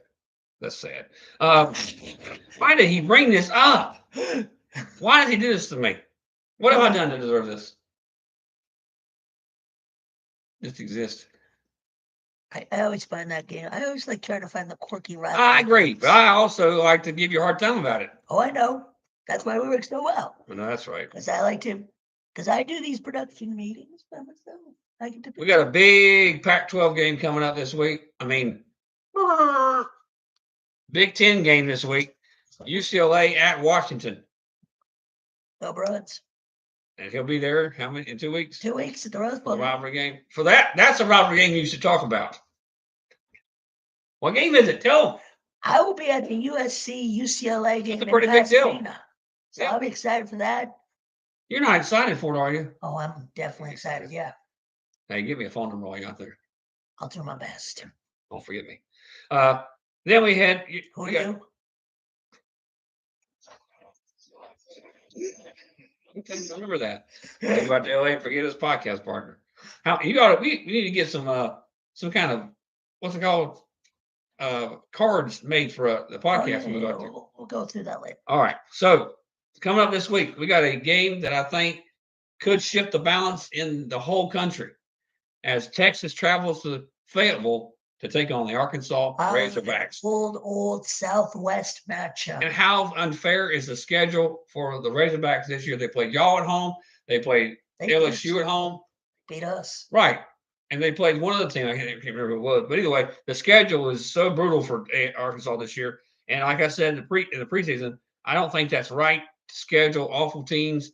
that's sad. Why did he bring this up? Why did he do this to me? What have I done to deserve this? Just exist. I always find that game. I always like trying to find the quirky rivalry. I agree, but games. I also like to give you a hard time about it. Oh, I know. That's why we work so well. No, that's right. Because I like to, because I do these production meetings by myself. I get to. We got a big Pac-12 game coming up this week. I mean, Big Ten game this week. UCLA at Washington, Go Bruins. and he'll be there. How many in 2 weeks? 2 weeks at the Rose The Bowl. rivalry game. For that, that's a rivalry game you should talk about. What game is it? Tell them. I will be at the USC UCLA game. That's a pretty big deal. So Yeah. I'll be excited for that. You're not excited for it, are you? Oh, I'm definitely excited. Yeah, Hey, give me a phone number while you're out there. I'll do my best. Don't forget me. Then we had. Who we are got- you? Okay, remember that. Think about the LA and forget his podcast partner. How you got? We need to get some kind of what's it called? Cards made for the Oh, podcast yeah, when we yeah, go out there. we'll go through that later. All right. So coming up this week, we got a game that I think could shift the balance in the whole country as Texas travels to Fayetteville to take on the Arkansas Razorbacks. Old Southwest matchup. And how unfair is the schedule for the Razorbacks this year? They played y'all at home. They played They LSU at home. beat us. Right. And they played one other team. I can't remember who it was. But either way, the schedule is so brutal for Arkansas this year. And like I said in the preseason, I don't think that's right to schedule awful teams.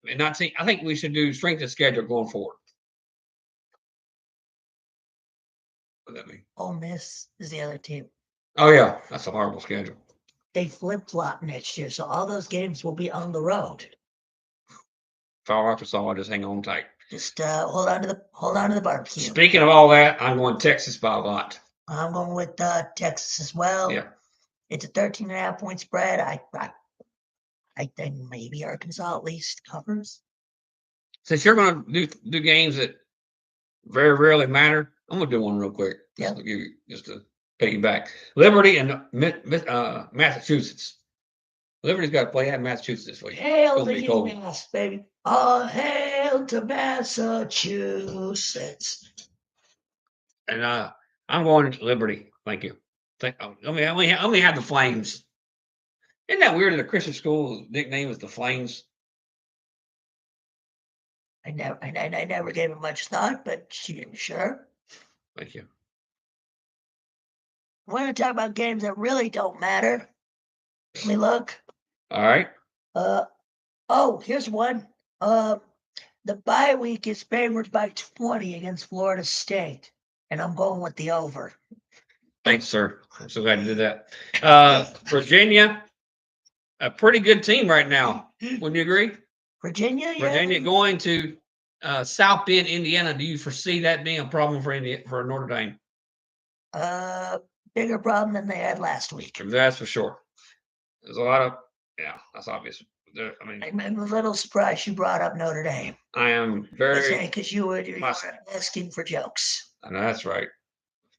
And not I think we should do strength of schedule going forward. What does that mean? Ole Miss is the other team. Oh, yeah. That's a horrible schedule. They flip-flop next year, so all those games will be on the road. If I were Arkansas, I'll just hang on tight. Just hold on to the barbecue. Speaking of all that, I'm going Texas by a lot. I'm going with Texas as well. Yeah. It's a 13.5-point spread. I think maybe Arkansas at least covers. Since you're going to do games that very rarely matter, I'm going to do one real quick. Yeah. Just to piggyback. Liberty and Massachusetts. Liberty's got to play at Massachusetts this week. Hail Gonna to be cold. UMass, baby. Oh, hail to Massachusetts. And I'm going to Liberty. Thank you. I only have the Flames. Isn't that weird that a Christian school nickname is the Flames? I never gave it much thought, but sure. Thank you. We're going to talk about games that really don't matter. Let me look. All right. Oh, here's one. The bye week is favored by 20 against Florida State, and I'm going with the over. Thanks, sir. I'm so glad you did that. Virginia, a pretty good team right now. Wouldn't you agree? Virginia, yeah. Virginia going to South Bend, Indiana. Do you foresee that being a problem for Notre Dame? Bigger problem than they had last week. That's for sure. There's a lot of that's obvious. I'm a little surprised you brought up Notre Dame. I am very because you were asking for jokes. I know that's right.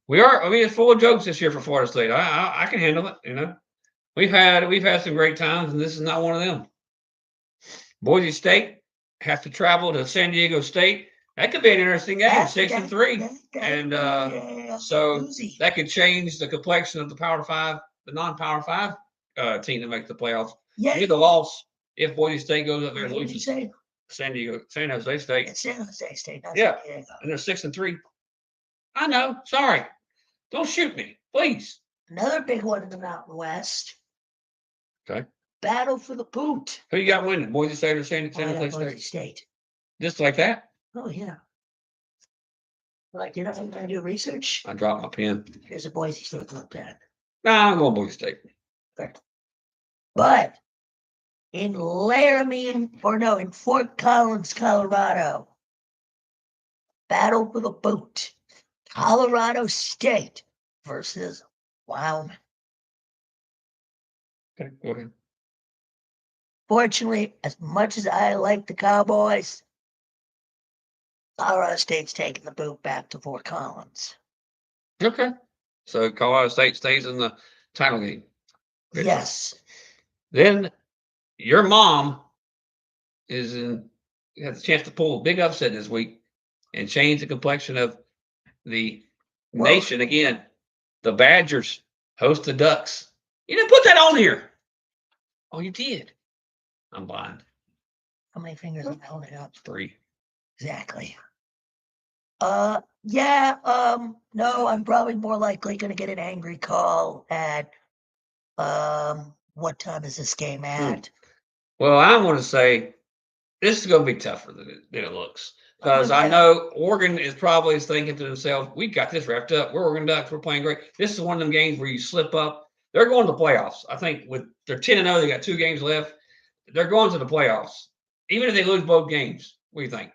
We are. I mean, it's full of jokes this year for Florida State. I can handle it. You know, we've had some great times, and this is not one of them. Boise State has to travel to San Diego State. That could be an interesting game, 6-3, and so that could change the complexion of the Power Five, the non-Power Five team that makes the playoffs. Yeah, Either loss if Boise State goes up there and What did you loses say? San Jose State. It's San Jose State. Not Yeah. San Diego. And they're 6-3. I know. Sorry. Don't shoot me, please. Another big one in the Mountain West. Okay. Battle for the boot. Who you got winning? Boise State or San Oh, yeah, Jose Boise State? State. Just like that? Oh, yeah. Like, you're not going to do research? I dropped my pen. Here's a Boise State look at. Nah, I'm going Boise State. But in in Fort Collins, Colorado, battle for the boot. Colorado State versus Wyoming. Okay, go ahead. Fortunately, as much as I like the Cowboys, Colorado State's taking the boot back to Fort Collins. Okay. So Colorado State stays in the title game. Good. Yes. Then your mom has a chance to pull a big upset this week and change the complexion of the Well- Nation again. The Badgers host the Ducks. You didn't put that on here. Oh, you did. I'm blind. How many fingers am I holding up? 3. Exactly. Yeah, no, I'm probably more likely gonna get an angry call at, what time is this game at? Well, I want to say this is going to be tougher than it looks. Because I Yeah. know Oregon is probably thinking to themselves, we got this wrapped up. We're Oregon Ducks. We're playing great. This is one of them games where you slip up. They're going to the playoffs. I think with they're 10-0, they got 2 games left. They're going to the playoffs. Even if they lose both games. What do you think?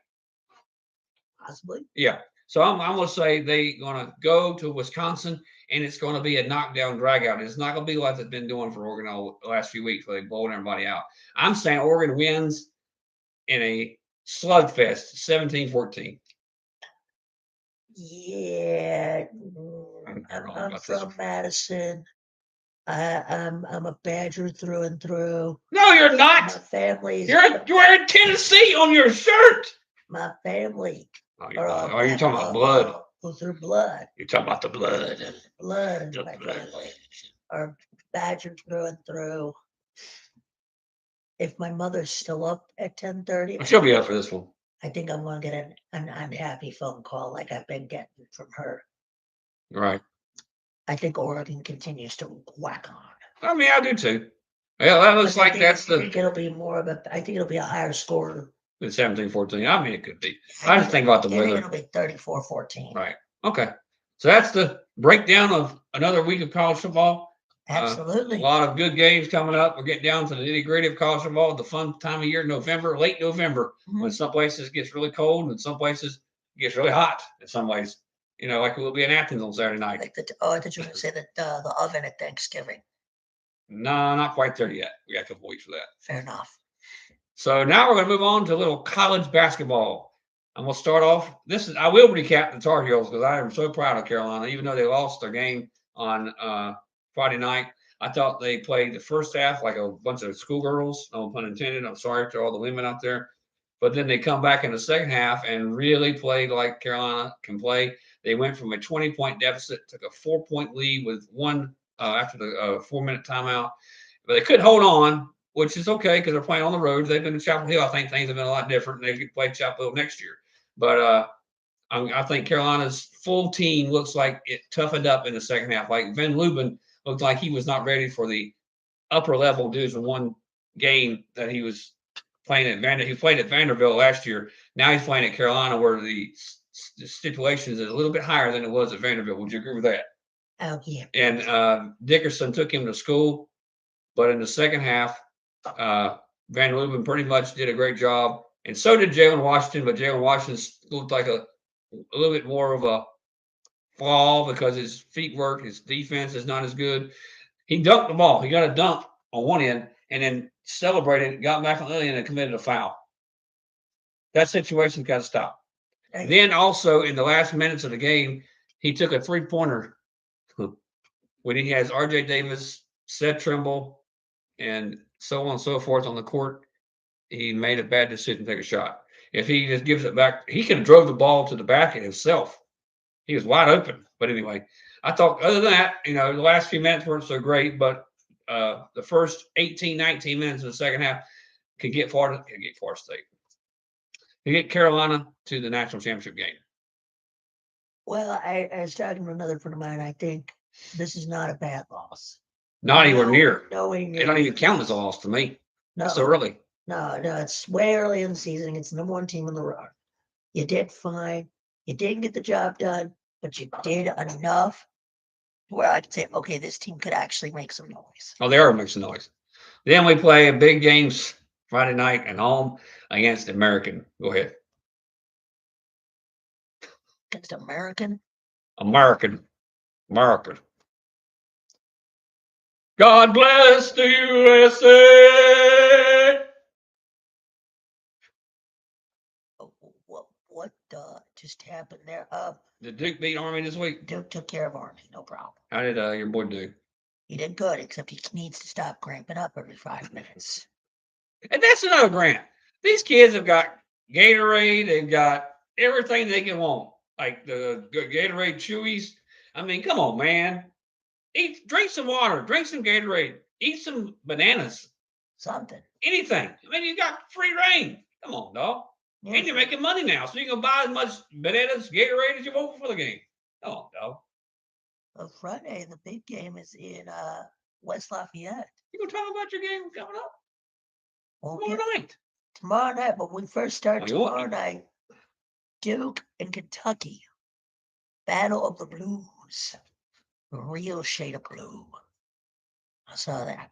Possibly. Yeah. So I'm going to say they're going to go to Wisconsin, and it's going to be a knockdown dragout. It's not going to be like they've been doing for Oregon all the last few weeks where they're blowing everybody out. I'm saying Oregon wins in a slugfest, 17-14. Yeah, I'm I'm, wrong I'm about this from one. Madison. I'm a Badger through and through. No, you're My not. family's You're wearing Tennessee on your shirt. my family Oh, are all you're talking about blood. through blood. You're talking about the blood. Blood in The my blood. family are Badger through and through. If my mother's still up at 10:30, She'll be up for this one. I think I'm gonna get an unhappy phone call like I've been getting from her. Right. I think Oregon continues to whack on. I mean, I do too. Yeah, that looks But I like think, that's I think it'll be more of a. I think it'll be a higher score. the 17-14. I mean, it could be. I just think about the I think weather. it'll be 34-14. Right. Okay. So that's the breakdown of another week of college football. A Absolutely. lot of good games coming up. We're getting down to the nitty gritty of college football, the fun time of year, November, late November, when Mhm. some places it gets really cold and some places it gets really hot in some ways. You know, like it will be in Athens on Saturday night. Like I thought you were gonna say that the oven at Thanksgiving. No, not quite there yet. We got a couple weeks for that. Fair enough. So now we're going to move on to a little college basketball. And we'll start off. I will recap the Tar Heels because I am so proud of Carolina, even though they lost their game on Friday night. I thought they played the first half like a bunch of schoolgirls, no pun intended. I'm sorry to all the women out there. But then they come back in the second half and really played like Carolina can play. They went from a 20-point deficit, took a 4-point lead with one after the 4-minute timeout. But they couldn't hold on, which is okay because they're playing on the road. They've been to Chapel Hill. I think things have been a lot different. They could play Chapel Hill next year. But I think Carolina's full team looks like it toughened up in the second half. Like Van Leuven looked like he was not ready for the upper level Division One game that he was playing at Vanderbilt. He played at Vanderbilt last year. Now he's playing at Carolina, where the stipulations is a little bit higher than it was at Vanderbilt. Would you agree with that? Oh yeah. And Dickerson took him to school, but in the second half, Van Leuven pretty much did a great job, and so did Jalen Washington. But Jalen Washington looked like a little bit more of a fall because his feet work, his defense is not as good. He dunked the ball. He got a dunk on one end and then celebrated, got back on the other end and committed a foul. That situation's got to stop. Right. Then also in the last minutes of the game, he took a 3-pointer when he has RJ Davis, Seth Trimble, and so on and so forth on the court. He made a bad decision to take a shot. If he just gives it back, he could have drove the ball to the basket himself. He was wide open. But anyway, I thought other than that, the last few minutes weren't so great, but the first 18, 19 minutes of the second half could get Florida State. Could get Carolina to the national championship game. Well, I was talking to another friend of mine. I think this is not a bad loss. Not anywhere near. Knowing It don't even count as a loss to me. no, It's so early. No, it's way early in the season. It's the number one team in the road. You did fine. You didn't get the job done, but you did enough where I could say, okay, this team could actually make some noise. Oh, they are making noise. Then we play big games Friday night at home against American. Go ahead. Against American. American. God bless the USA. What just happened there? Did Duke beat Army this week? Duke took care of Army, no problem. How did your boy do? He did good, except he needs to stop cramping up every 5 minutes. And that's another grant. These kids have got Gatorade. They've got everything they can want, like the Gatorade Chewies. I mean, come on, man. Drink some water, drink some Gatorade, eat some bananas, Something. anything. I mean, you got free reign. Come on, dog. Yeah. And you're making money now, so you can buy as much bananas, Gatorade as you want for the game. Come on, dog. Well, Friday, the big game is in West Lafayette. You gonna talk about your game coming up Well, tomorrow night? tomorrow night, but we first start Oh, you want tomorrow me? night. Duke and Kentucky. Battle of the Blues. A real shade of blue. I saw that.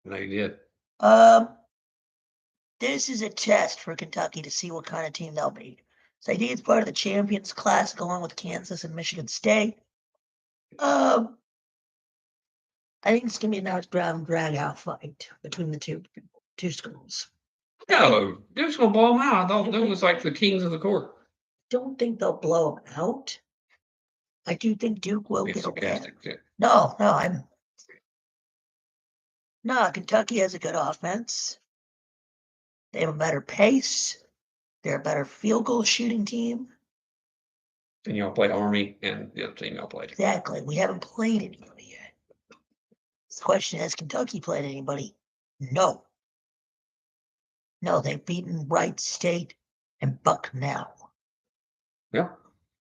No, you did. This is a test for Kentucky to see what kind of team they'll be. So I think it's part of the Champions Classic along with Kansas and Michigan State. I think it's gonna be a nice drag out fight between the two schools. No, Duke's gonna blow them out. I thought Duke was like the kings of the court. Don't think they'll blow them out. I do think Duke will Be get it. sarcastic. No, Kentucky has a good offense. They have a better pace. They're a better field goal shooting team. Then y'all played Army and the other team y'all played. Exactly. We haven't played anybody yet. The question, has Kentucky played anybody? No. No, they've beaten Wright State and Bucknell. Yeah.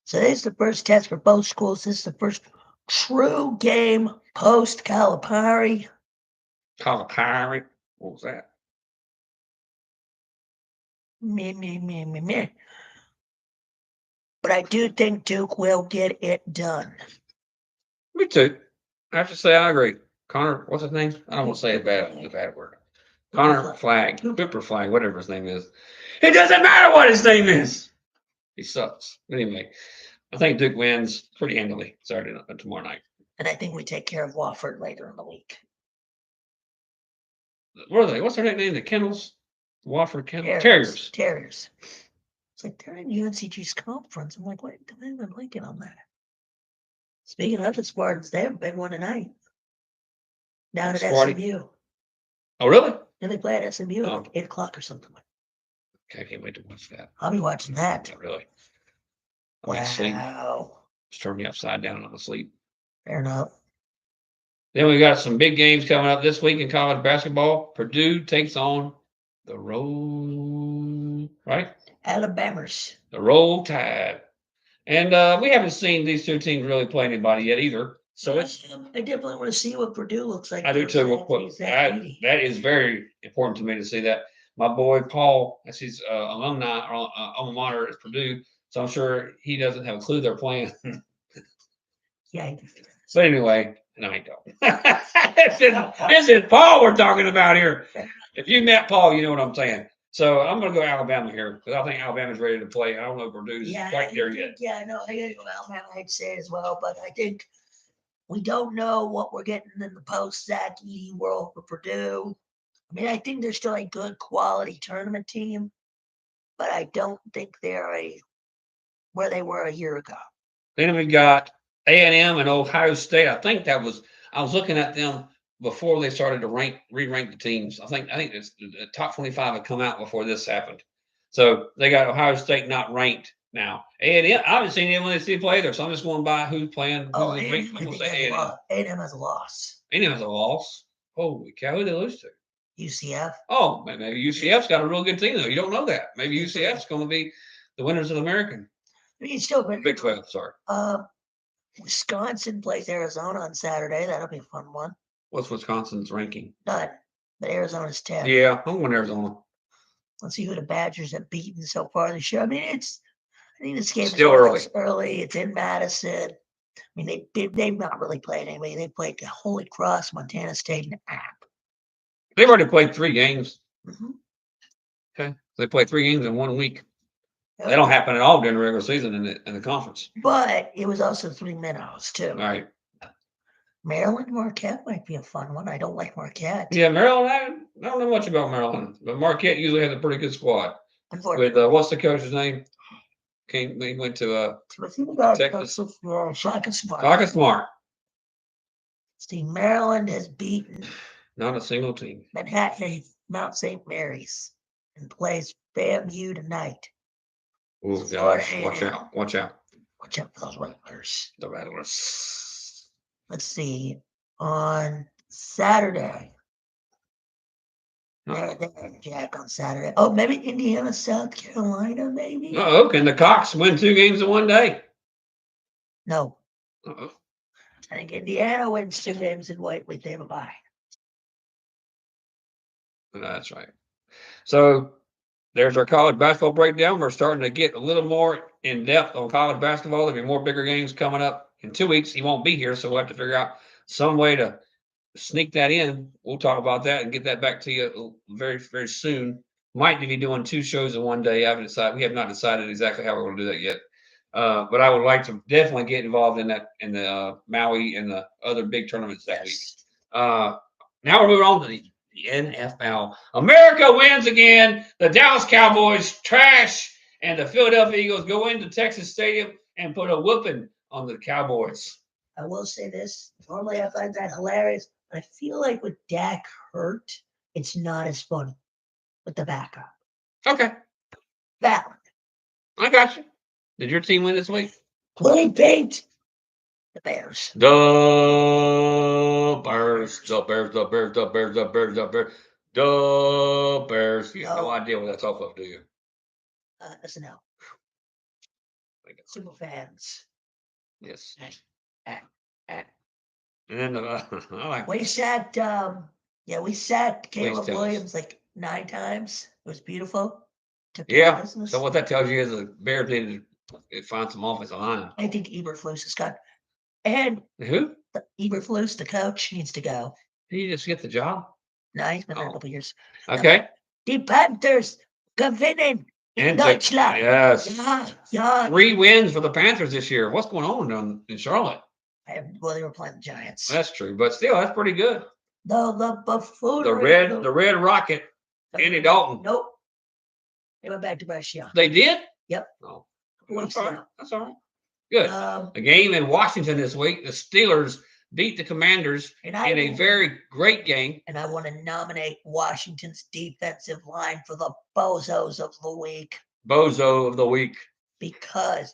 So this is the first test for both schools. This is the first true game post Calipari. Calipari. What was that? Me. But I do think Duke will get it done. Me too. I have to say I agree. Connor, what's his name? I don't want to say a bad word. Connor Flag, Cooper Flag, whatever his name is. It doesn't matter what his name is. He sucks. Anyway, I think Duke wins pretty handily Saturday tomorrow night. And I think we take care of Wofford later in the week. What are they? What's their nickname? The Kennels? Wofford Kennels? Terriers. It's like they're in UNCG's conference. I'm like, wait, I'm blanking on that. Speaking of the Spartans, they have a big one tonight. Down at SMU. Oh, really? And they play at SMU at like 8 o'clock or something. Okay, I can't wait to watch that. I'll be watching that. Not really. Wow. Just turn me upside down on the sleep. Fair enough. Then we got some big games coming up this week in college basketball. Purdue takes on the Roll, right? Alabama's. The Roll Tide. And we haven't seen these two teams really play anybody yet either. So I definitely want to see what Purdue looks like. I do too. That is very important to me to see that. My boy Paul, that's his alumni alma mater at Purdue. So I'm sure he doesn't have a clue they're playing. Yeah. But anyway, no, I don't. This is Paul we're talking about here. If you met Paul, you know what I'm saying. So I'm going to go Alabama here because I think Alabama's ready to play. I don't know if Purdue's quite there yet. Yeah, no, I got to go Alabama, I'd say as well. But I think we don't know what we're getting in the post-Zach Edey world for Purdue. I mean, I think they're still a good quality tournament team, but I don't think they're where they were a year ago. Then we got A&M and Ohio State. I was looking at them before they started to re-rank the teams. I think it's the top 25 had come out before this happened. So they got Ohio State not ranked now. A&M, I haven't seen anyone they play either, so I'm just going by who's playing. A&M has a loss. A&M has a loss. Holy cow, who did they lose to? UCF. Oh, maybe UCF's got a real good team though. You don't know that. Maybe UCF's going to be the winners of the American. I mean, still Big 12. Sorry. Wisconsin plays Arizona on Saturday. That'll be a fun one. What's Wisconsin's ranking? None, but Arizona's 10. Yeah, I'm going Arizona. Let's see who the Badgers have beaten so far this year. I mean, I think this game still is early. It's in Madison. I mean, they've not really played anybody. They played Holy Cross, Montana State, and App. They've already played 3 games. Mm-hmm. Okay, they played 3 games in 1 week. They don't happen at all during the regular season in the conference. But it was also 3 minnows too. All right. Maryland Marquette might be a fun one. I don't like Marquette. Yeah, Maryland. I don't know much about Maryland, but Marquette usually has a pretty good squad. With what's the coach's name? He went to Texas. Shaka Smart. Shaka Smart. See, Maryland has beaten not a single team. Manhattan, Mount St. Mary's, and plays FAMU tonight. Oh gosh! Watch out! Watch out for those Rattlers. The Rattlers. Let's see. On Saturday. Uh-oh. They had Jack on Saturday. Oh, maybe Indiana, South Carolina, maybe? Uh-oh, can the Cox win 2 games in one day? No. Uh-oh. I think Indiana wins 2 games in White. They have a bye. That's right. So there's our college basketball breakdown. We're starting to get a little more in depth on college basketball. There'll be more bigger games coming up in 2 weeks. He won't be here, so we'll have to figure out some way to sneak that in. We'll talk about that and get that back to you very, very soon. Might be doing 2 shows in one day. I haven't decided. We have not decided exactly how we're going to do that yet. But I would like to definitely get involved in that, in the Maui and the other big tournaments that week. Now we're moving on to the NFL. America wins again. The Dallas Cowboys trash, and the Philadelphia Eagles go into Texas Stadium and put a whooping on the Cowboys. I will say this. Normally I find that hilarious. But I feel like with Dak hurt, it's not as funny with the backup. Okay, Valid. I got you. Did your team win this week? Blue paint. The Bears. The Bears, the Bears, the Bears, the Bears, the Bears, the Bears, the Bears. You have no idea what that's off of, do you? SNL. Super fans. Yes. Eh. And then I like. We sat we sat Caleb tell us. Williams like 9 times. It was beautiful. Took care of Yeah. business. So what that tells you is the Bears needed to find some offensive line. I think Eberflus has got, and Who? Eberflus, the coach, needs to go. Did he just get the job? No, he's been there a couple years. Okay. Die Panthers gewinnen in And Deutschland. yes. Yeah. 3 wins for the Panthers this year. What's going on in Charlotte? Well, they were playing the Giants. That's true, but still, that's pretty good. The buffoon. The Red Rocket, Andy Dalton. Nope. They went back to Brescia. They did? Yep. Oh, Weeks that's all right. ago. That's all right. Good. A game in Washington this week. The Steelers beat the Commanders in a very great game. And I want to nominate Washington's defensive line for the bozos of the week. Bozo of the week. Because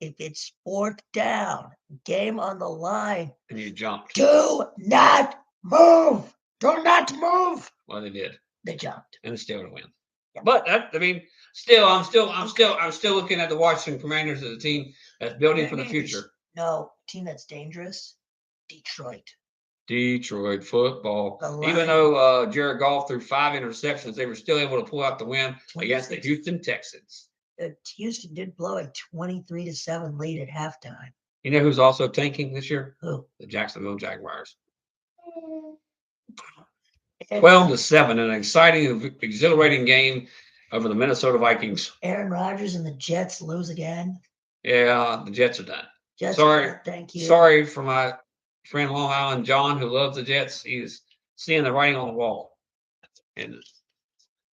if it's 4th down, game on the line, and you jumped. Do not move. Do not move. Well, they did. They jumped. And it's still to win. Yeah. But still, I'm still looking at the Washington Commanders as a team that's building for the future. No, team that's dangerous. Detroit football. Even though Jared Goff threw 5 interceptions, they were still able to pull out the win against the Houston Texans. Houston did blow a 23-7 lead at halftime. You know who's also tanking this year? Who? The Jacksonville Jaguars. 12-7, an exciting, exhilarating game over the Minnesota Vikings. Aaron Rodgers and the Jets lose again. Yeah, the Jets are done. Jets sorry, thank you. Sorry for my friend Long Island John, who loves the Jets. He's seeing the writing on the wall. And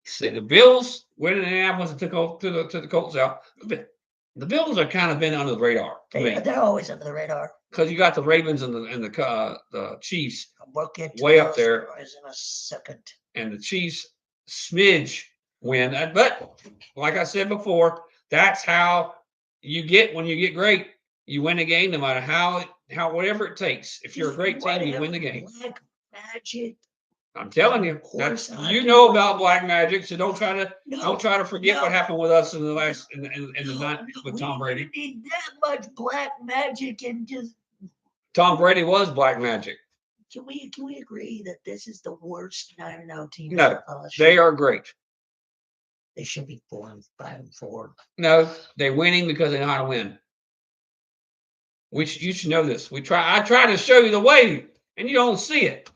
see, the Bills went in Indianapolis and took the Colts out. The Bills have kind of been under the radar. They're always under the radar. Because you got the Ravens and the Chiefs way up there. In a second. And the Chiefs smidge win. But like I said before, that's how you get when you get great. You win a game no matter how whatever it takes. If you're a great team, you win the game. Black magic. I'm telling you, you know about black magic, so don't try to forget what happened with us in the last in the night with Tom Brady. We need that much black magic and just. Tom Brady was black magic. Can we agree that this is the worst 9-0 team? No, they are great. They should be 4-5-4. No, they're winning because they know how to win. You should know this. I try to show you the way, and you don't see it.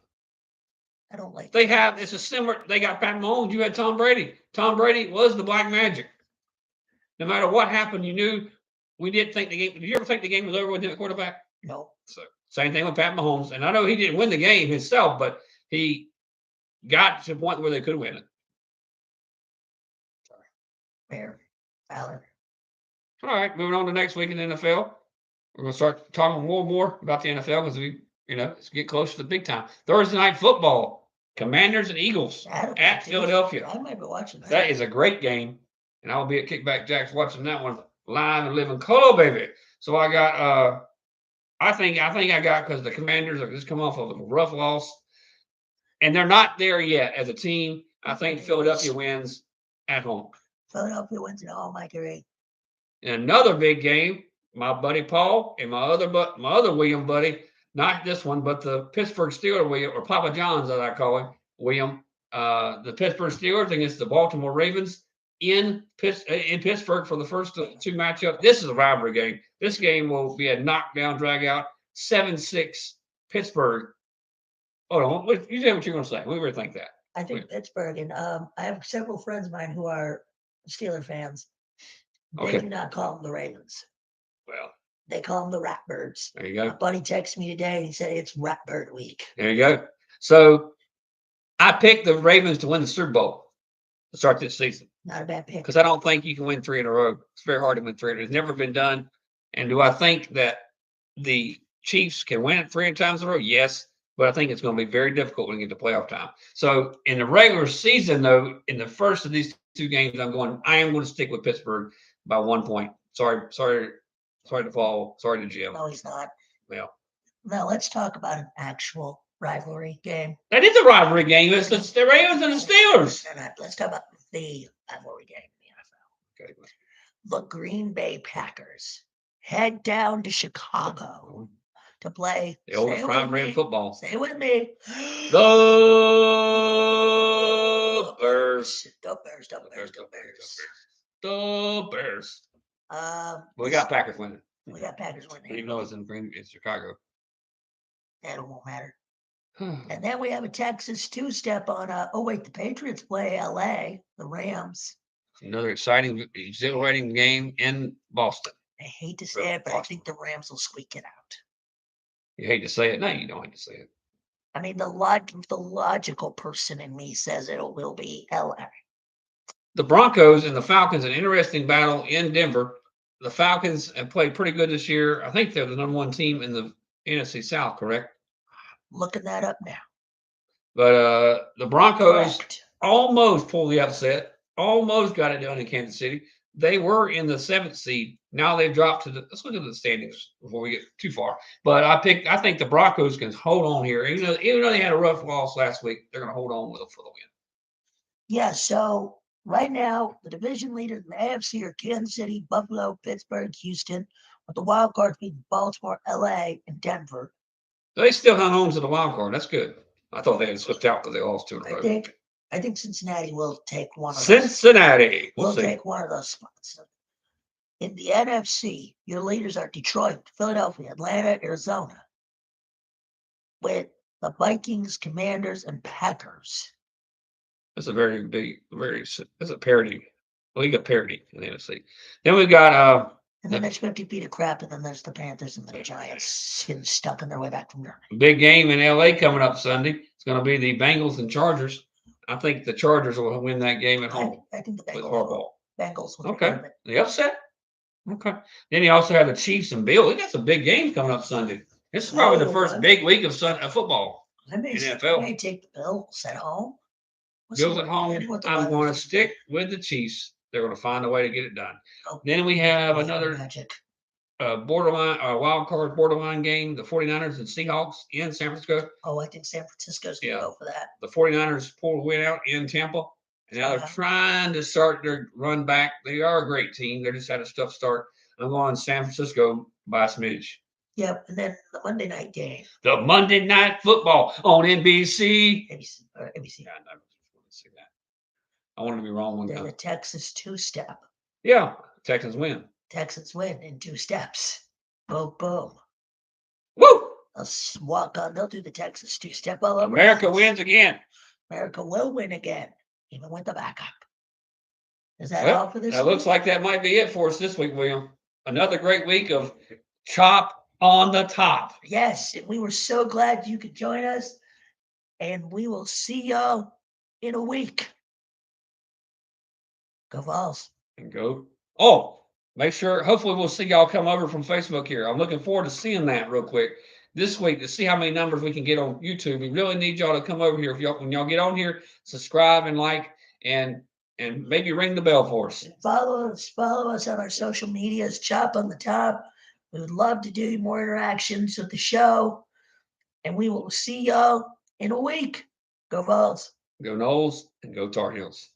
I don't like. It's a similar. They got Pat Mahomes. You had Tom Brady. Tom Brady was the black magic. No matter what happened, you knew we didn't think the game. Did you ever think the game was over with the quarterback? No. So same thing with Pat Mahomes. And I know he didn't win the game himself, but he got to the point where they could win it. Fair. Valid. All right, moving on to next week in the NFL. We're going to start talking more about the NFL because let's get close to the big time. Thursday night football. Commanders and Eagles at Philadelphia. I might be watching that. That is a great game. And I'll be at Kickback Jacks watching that one live and live in color, baby. So I got I think I got because the Commanders have just come off of a rough loss, and they're not there yet as a team. I think Philadelphia wins at home. Philadelphia wins at home, I agree. In another big game, my buddy Paul and my other William buddy, not this one, but the Pittsburgh Steelers William, or Papa John's as I call him, William. The Pittsburgh Steelers against the Baltimore Ravens in Pittsburgh for the first two matchups. This is a rivalry game. This game will be a knockdown, drag out, 7-6 Pittsburgh. Hold on, you say what you're going to say. We rethink that. I think Pittsburgh, and I have several friends of mine who are Steeler fans. They Okay. do not call them the Ravens. Well, they call them the Ratbirds. There you My go. buddy texted me today and he said it's Ratbird week. There you go. So I picked the Ravens to win the Super Bowl to start this season Not a bad pick. because I don't think you can win 3 in a row. It's very hard to win 3. It's never been done. And do I think that the Chiefs can win it 3 times in a row? Yes. But I think it's going to be very difficult when you get to playoff time. So in the regular season, though, in the first of these 2 games, I am going to stick with Pittsburgh by 1 point. Sorry to fall. Sorry to Jim. No, he's not. Well, Now let's talk about an actual rivalry game. that is a rivalry game. It's the Ravens and the Steelers. Let's talk about the rivalry game in the NFL. Okay. The Green Bay Packers head down to Chicago to play The oldest rivalry in football. Stay with me. The Bears. Go Bears. Go Bears. Go Bears. The Bears. We this- got Packers winning. We got Packers winning. Even though it's Chicago. That won't matter. And then we have a Texas two-step on. The Patriots play LA, the Rams. Another exciting, exhilarating game in Boston. I hate to say it, but I think the Rams will squeak it out. You hate to say it. No, you don't hate to say it. I mean, the logical person in me says it will be LA. The Broncos and the Falcons, an interesting battle in Denver. The Falcons have played pretty good this year. I think they're the #1 team in the NFC South, correct? Looking that up now. But the Broncos Correct. almost pulled the upset, almost got it done in Kansas City. They were in the 7th seed. Now they've dropped to let's look at the standings before we get too far. But I think the Broncos can hold on here. Even though they had a rough loss last week, they're going to hold on with them for the win. Yeah, so right now, the division leaders in the AFC are Kansas City, Buffalo, Pittsburgh, Houston, with the wild cards being Baltimore, LA, and Denver. They still hung on to the wild card. That's good. I thought they had slipped out because they lost 2 in a row. I think Cincinnati will take one of those. Cincinnati. We'll We'll see. take one of those spots. In the NFC, your leaders are Detroit, Philadelphia, Atlanta, Arizona, with the Vikings, Commanders, and Packers. That's a very big, that's a parity. League of parity in the NFC. Then we've got And then there's 50 feet of crap, and then there's the Panthers and the Giants getting stuck on their way back from Germany. big game in LA coming up Sunday. It's going to be the Bengals and Chargers. I think the Chargers will win that game at home I think the with Bengals Harbaugh. will Okay. win it. The upset? Okay. Then you also have the Chiefs and Bills. We got some big games coming up Sunday. This is probably the first big week of football. I may NFL. take the Bills at home. Bills at home. I'm going to stick with the Chiefs. They're going to find a way to get it done. Oh. Then we have another Magic. wild card borderline game, the 49ers and Seahawks in San Francisco. Oh, I think San Francisco's going to Yeah. go for that. The 49ers pulled a win out in Tampa. And now they're trying to start their run back. They are a great team. They just had a tough start. I'm going San Francisco by a smidge. Yep. And then the Monday night game. The Monday Night Football on NBC. ABC. Yeah, I just want to say that. I wanted to be wrong one Then the time. Texas two-step. Yeah, Texans win. Texans win in 2 steps. Boom, boom. Woo! They'll walk on. They'll do the Texas two-step all over. America us. wins again. America will win again, even with the backup. Is that Well, all for this that week? looks like that might be it for us this week, William. Another great week of Chop on the Top. Yes, and we were so glad you could join us. And we will see y'all in a week. Go Vols. And go. Oh, make sure. Hopefully, we'll see y'all come over from Facebook here. I'm looking forward to seeing that real quick this week to see how many numbers we can get on YouTube. We really need y'all to come over here. When y'all get on here, subscribe and like and maybe ring the bell for us. Follow us on our social medias. Chop on the Top. We would love to do more interactions with the show. And we will see y'all in a week. Go Vols. Go Knowles and go Tar Heels.